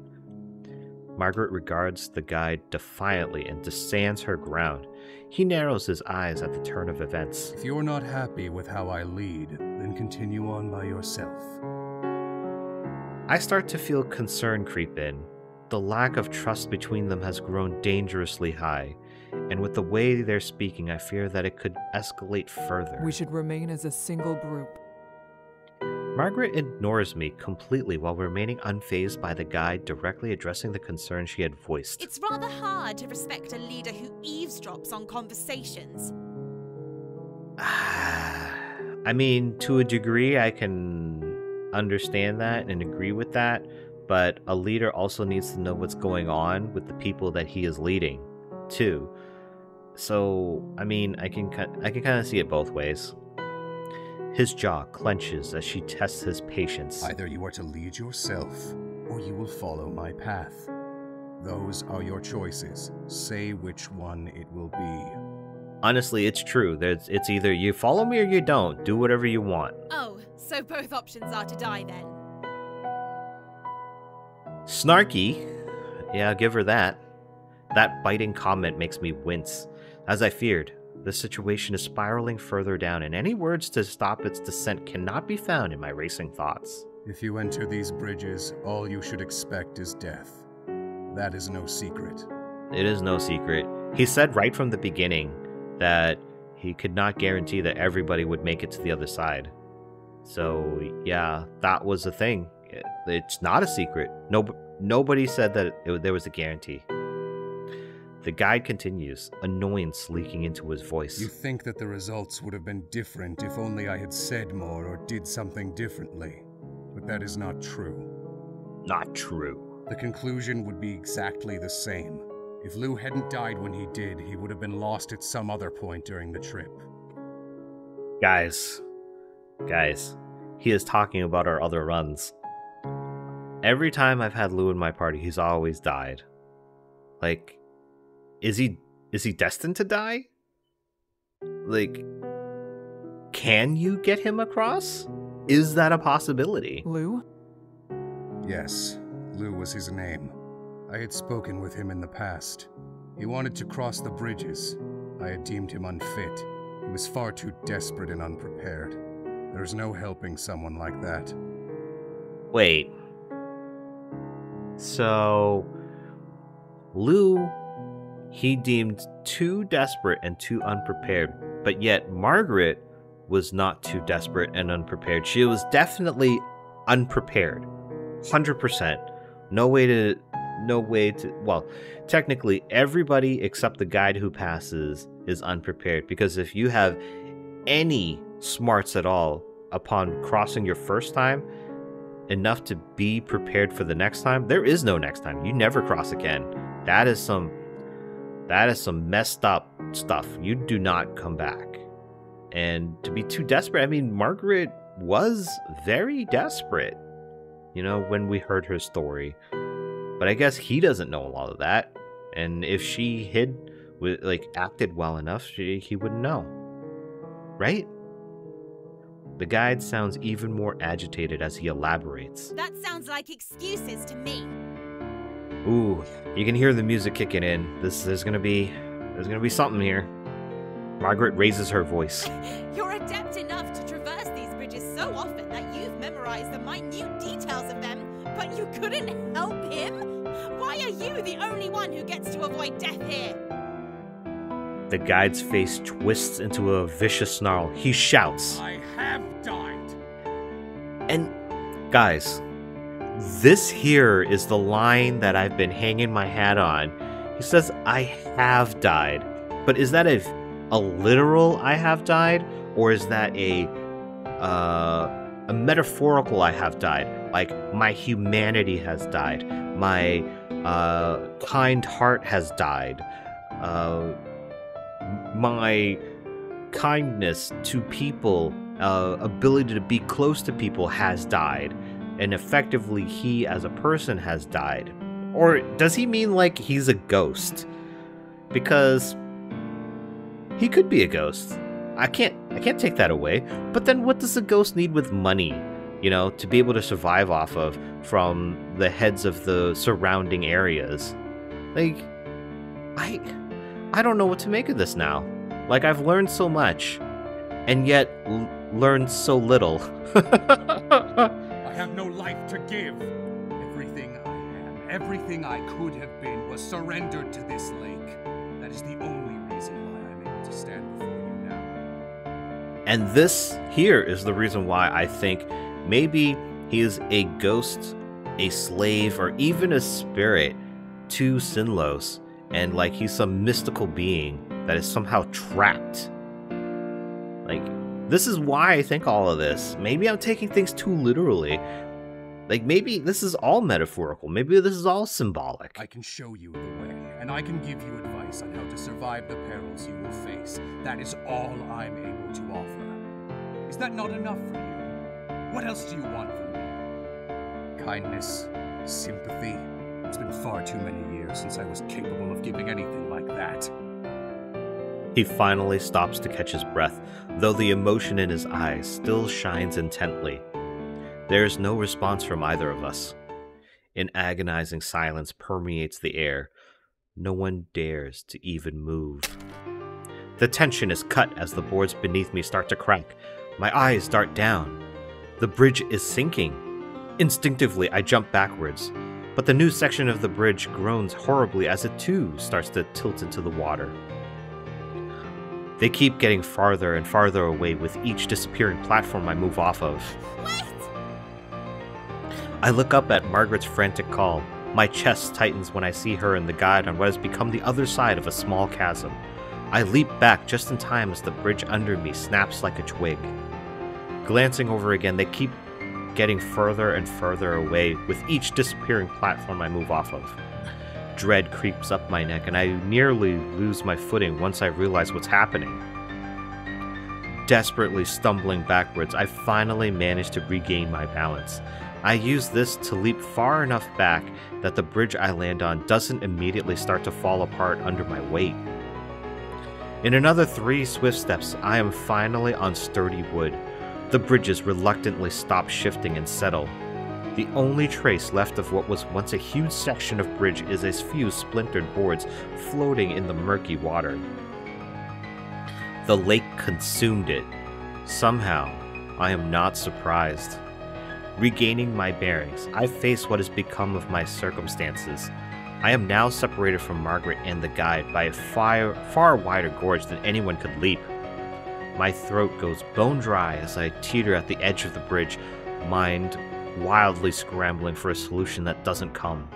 Margret regards the guide defiantly and stands her ground. He narrows his eyes at the turn of events. If you're not happy with how I lead, then continue on by yourself. I start to feel concern creep in. The lack of trust between them has grown dangerously high, and with the way they're speaking, I fear that it could escalate further. We should remain as a single group. Margret ignores me completely while remaining unfazed by the guide directly addressing the concern she had voiced. It's rather hard to respect a leader who eavesdrops on conversations. I mean, to a degree, I can understand that and agree with that, but a leader also needs to know what's going on with the people that he is leading, too. So, I mean, I can kind of see it both ways. His jaw clenches as she tests his patience. Either you are to lead yourself, or you will follow my path. Those are your choices. Say which one it will be. Honestly, it's true. It's either you follow me or you don't. Do whatever you want. Oh, so both options are to die then. Snarky. Yeah, I'll give her that. That biting comment makes me wince. As I feared, the situation is spiraling further down, and any words to stop its descent cannot be found in my racing thoughts. If you enter these bridges, all you should expect is death. That is no secret. It is no secret. He said right from the beginning that he could not guarantee that everybody would make it to the other side. So, yeah, that was the thing. It's not a secret. Nobody said that there was a guarantee. The guide continues, annoyance leaking into his voice. You think that the results would have been different if only I had said more or did something differently. But that is not true. Not true. The conclusion would be exactly the same. If Lou hadn't died when he did, he would have been lost at some other point during the trip. Guys, he is talking about our other runs. Every time I've had Lou in my party, he's always died. Like, is he destined to die? Like, can you get him across? Is that a possibility? Lou? Yes, Lou was his name. I had spoken with him in the past. He wanted to cross the bridges. I had deemed him unfit. He was far too desperate and unprepared. There's no helping someone like that. Wait. So, Lou, he deemed too desperate and too unprepared, but yet Margret was not too desperate and unprepared. She was definitely unprepared. 100%. No way to, well, technically everybody except the guide who passes is unprepared, because if you have any smarts at all upon crossing your first time, enough to be prepared for the next time, there is no next time. You never cross again. That is some messed up stuff. You do not come back. And to be too desperate, I mean, Margret was very desperate, you know, when we heard her story. But I guess he doesn't know a lot of that. And if she acted well enough, he wouldn't know. Right? The guide sounds even more agitated as he elaborates. That sounds like excuses to me. Ooh, you can hear the music kicking in. There's gonna be something here. Margret raises her voice. You're adept enough to traverse these bridges so often that you've memorized the minute details of them, but you couldn't help him? Why are you the only one who gets to avoid death here? The guide's face twists into a vicious snarl. He shouts, I have died! And guys, this here is the line that I've been hanging my hat on. He says, I have died. But is that a literal I have died? Or is that a metaphorical I have died? Like, my humanity has died. My kind heart has died. My kindness to people, ability to be close to people has died. And effectively, he as a person has died. Or does he mean like he's a ghost? Because he could be a ghost. I can't take that away. But then what does a ghost need with money, you know, to be able to survive off of from the heads of the surrounding areas? Like, I don't know what to make of this now. Like, I've learned so much, and yet learned so little. I have no life to give. Everything I am, everything I could have been, was surrendered to this lake. That is the only reason why I'm able to stand before you now. And this here is the reason why I think maybe he is a ghost, a slave, or even a spirit to Sinnlos. And like he's some mystical being that is somehow trapped. Like, this is why I think all of this. Maybe I'm taking things too literally. Like, maybe this is all metaphorical. Maybe this is all symbolic. I can show you the way, and I can give you advice on how to survive the perils you will face. That is all I'm able to offer. Is that not enough for you? What else do you want from me? Kindness? Sympathy? It's been far too many years since I was capable of giving anything like that. He finally stops to catch his breath, though the emotion in his eyes still shines intently. There is no response from either of us. An agonizing silence permeates the air. No one dares to even move. The tension is cut as the boards beneath me start to crack. My eyes dart down. The bridge is sinking. Instinctively, I jump backwards. But the new section of the bridge groans horribly as it too starts to tilt into the water. They keep getting farther and farther away with each disappearing platform I move off of. Wait! I look up at Margret's frantic call. My chest tightens when I see her and the guide on what has become the other side of a small chasm. I leap back just in time as the bridge under me snaps like a twig. Glancing over again, they keep getting further and further away with each disappearing platform I move off of. Dread creeps up my neck, and I nearly lose my footing once I realize what's happening. Desperately stumbling backwards, I finally manage to regain my balance. I use this to leap far enough back that the bridge I land on doesn't immediately start to fall apart under my weight. In another 3 swift steps, I am finally on sturdy wood. The bridges reluctantly stop shifting and settle. The only trace left of what was once a huge section of bridge is a few splintered boards floating in the murky water. The lake consumed it. Somehow, I am not surprised. Regaining my bearings, I face what has become of my circumstances. I am now separated from Margret and the guide by a far wider gorge than anyone could leap. My throat goes bone dry as I teeter at the edge of the bridge, mind wildly scrambling for a solution that doesn't come.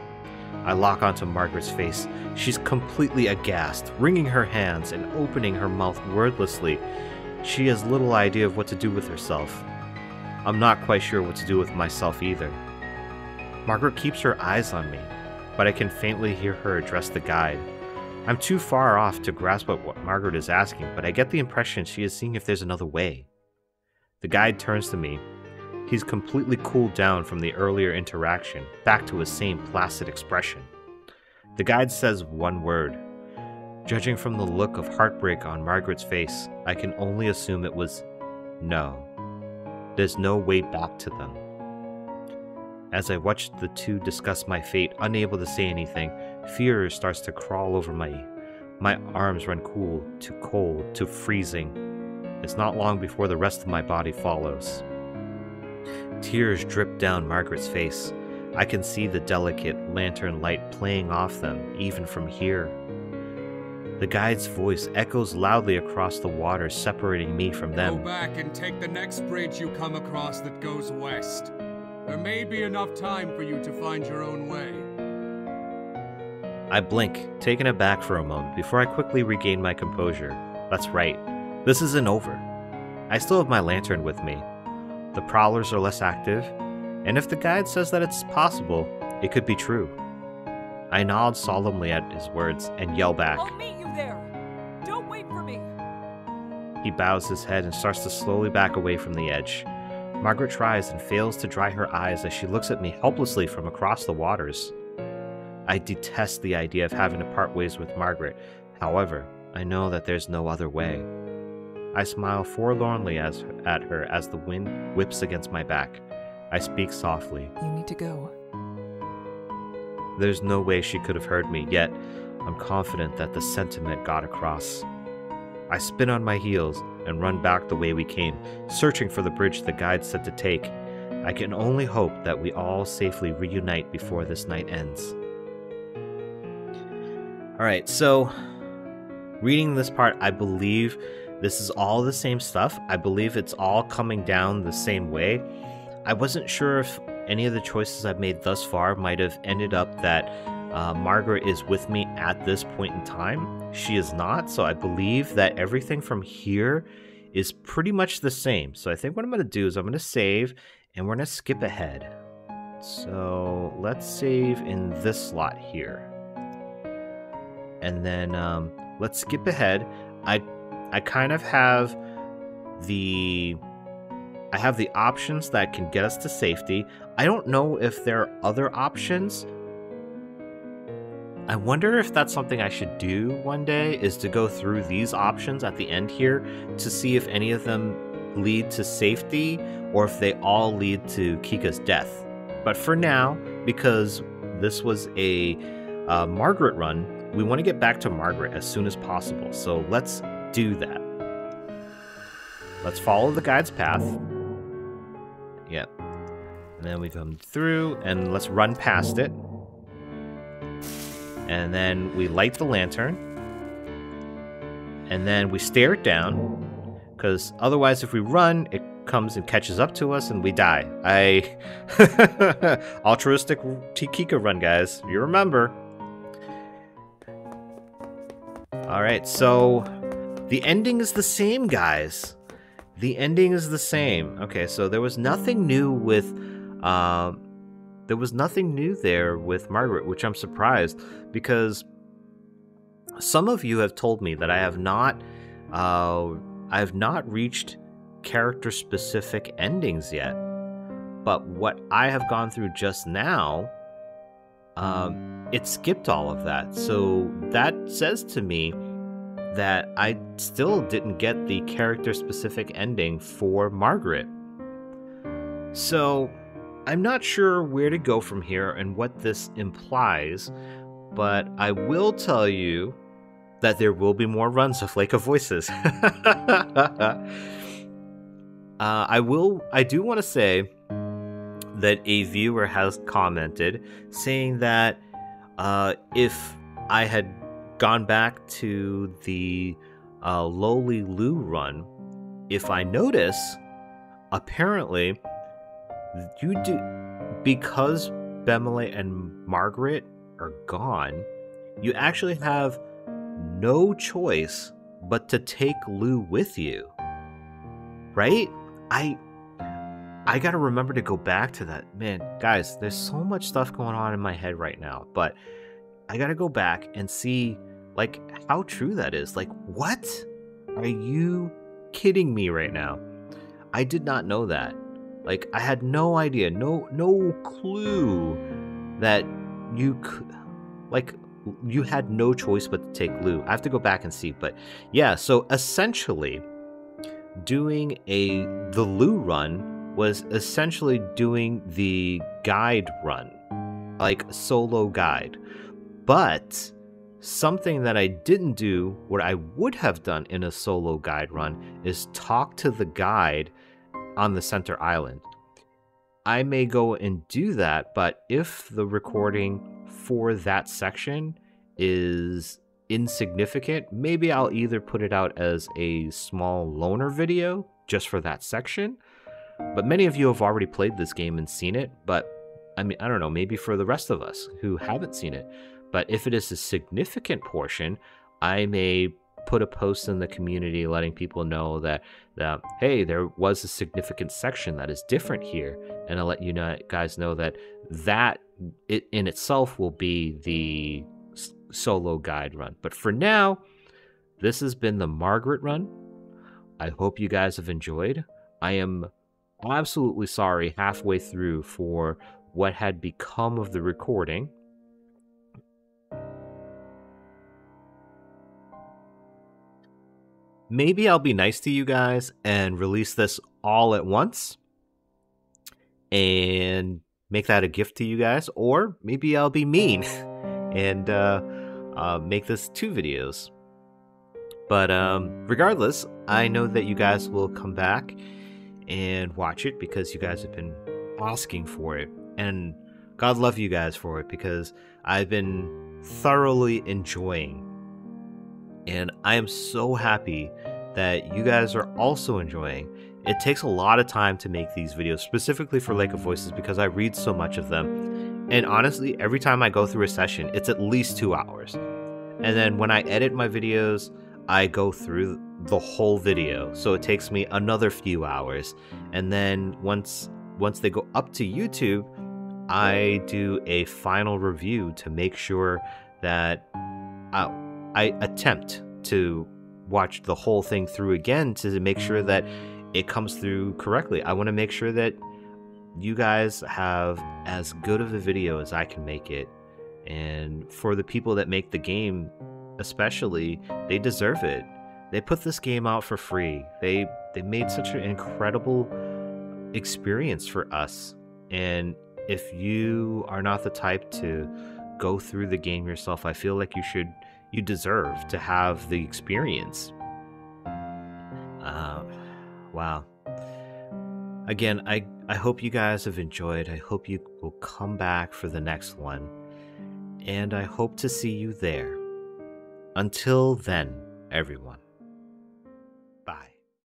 I lock onto Margret's face. She's completely aghast, wringing her hands and opening her mouth wordlessly. She has little idea of what to do with herself. I'm not quite sure what to do with myself either. Margret keeps her eyes on me, but I can faintly hear her address the guide. I'm too far off to grasp what Margret is asking, but I get the impression she is seeing if there's another way. The guide turns to me. He's completely cooled down from the earlier interaction, back to his same placid expression. The guide says one word. Judging from the look of heartbreak on Margret's face, I can only assume it was no. There's no way back to them. As I watch the two discuss my fate, unable to say anything, fear starts to crawl over my arms run cold to freezing. It's not long before the rest of my body follows. Tears drip down Margret's face. I can see the delicate lantern light playing off them, even from here. The guide's voice echoes loudly across the water, separating me from them. Go back and take the next bridge you come across that goes west. There may be enough time for you to find your own way. I blink, taken aback for a moment, before I quickly regain my composure. That's right. This isn't over. I still have my lantern with me. The prowlers are less active, and if the guide says that it's possible, it could be true. I nod solemnly at his words and yell back. I'll meet you there! Don't wait for me! He bows his head and starts to slowly back away from the edge. Margret tries and fails to dry her eyes as she looks at me helplessly from across the waters. I detest the idea of having to part ways with Margret. However, I know that there's no other way. I smile forlornly at her as the wind whips against my back. I speak softly. You need to go. There's no way she could have heard me, yet I'm confident that the sentiment got across. I spin on my heels and run back the way we came, searching for the bridge the guide said to take. I can only hope that we all safely reunite before this night ends. Alright, so reading this part, I believe this is all the same stuff. I believe it's all coming down the same way. I wasn't sure if any of the choices I've made thus far might have ended up that Margret is with me at this point in time. She is not, so I believe that everything from here is pretty much the same. So I think what I'm going to do is I'm going to save, and we're going to skip ahead. So let's save in this slot here. And then let's skip ahead. I kind of have the options that can get us to safety. I don't know if there are other options. I wonder if that's something I should do one day, is to go through these options at the end here to see if any of them lead to safety or if they all lead to Kikka's death. But for now, because this was a Margret run, we want to get back to Margret as soon as possible. So let's do that. Let's follow the guide's path. Yep. And then we come through, and let's run past it. And then we light the lantern. And then we stare it down, because otherwise if we run, it comes and catches up to us and we die. Altruistic Kikka run, guys. You remember. Alright, so the ending is the same, guys. The ending is the same. Okay, so there was nothing new with there was nothing new there with Margret, which I'm surprised, because some of you have told me that I have not reached character-specific endings yet. But what I have gone through just now, it skipped all of that. So that says to me that I still didn't get the character-specific ending for Margret. So I'm not sure where to go from here and what this implies, but I will tell you that there will be more runs of Lake of Voices. I do want to say that a viewer has commented saying that if I had gone back to the Lowly Lou run, if I notice, apparently you do, because Bemelle and Margret are gone, you actually have no choice but to take Lou with you, right? I gotta remember to go back to that. Man, guys, there's so much stuff going on in my head right now, but I gotta go back and see, like, how true that is. Like, what? Are you kidding me right now? I did not know that. Like, I had no idea, no clue that you could, like, you had no choice but to take Lou. I have to go back and see, but yeah, so essentially doing the Lou run was essentially doing the guide run, like solo guide. But something that I didn't do, what I would have done in a solo guide run, is talk to the guide on the center island. I may go and do that, but if the recording for that section is insignificant, maybe I'll either put it out as a small loner video just for that section. But many of you have already played this game and seen it, but I mean, I don't know, maybe for the rest of us who haven't seen it. But if it is a significant portion, I may put a post in the community letting people know that hey, there was a significant section that is different here, and I'll let you guys know that it in itself will be the solo guide run. But for now, this has been the Margret run. I hope you guys have enjoyed. I am absolutely sorry halfway through for what had become of the recording. Maybe I'll be nice to you guys and release this all at once and make that a gift to you guys, or maybe I'll be mean and make this 2 videos. But regardless, I know that you guys will come back and watch it because you guys have been asking for it, and God love you guys for it, because I've been thoroughly enjoying, and I am so happy that you guys are also enjoying. It takes a lot of time to make these videos, specifically for Lake of Voices, because I read so much of them, and honestly, every time I go through a session, it's at least 2 hours. And then when I edit my videos, I go through the whole video, so it takes me another few hours. And then once they go up to YouTube, I do a final review to make sure that I attempt to watch the whole thing through again to make sure that it comes through correctly. I want to make sure that you guys have as good of a video as I can make it. And for the people that make the game especially, they deserve it. They put this game out for free. They made such an incredible experience for us. And if you are not the type to go through the game yourself, I feel like you deserve to have the experience. Wow. Again, I hope you guys have enjoyed. I hope you will come back for the next one. And I hope to see you there. Until then, everyone. Bye.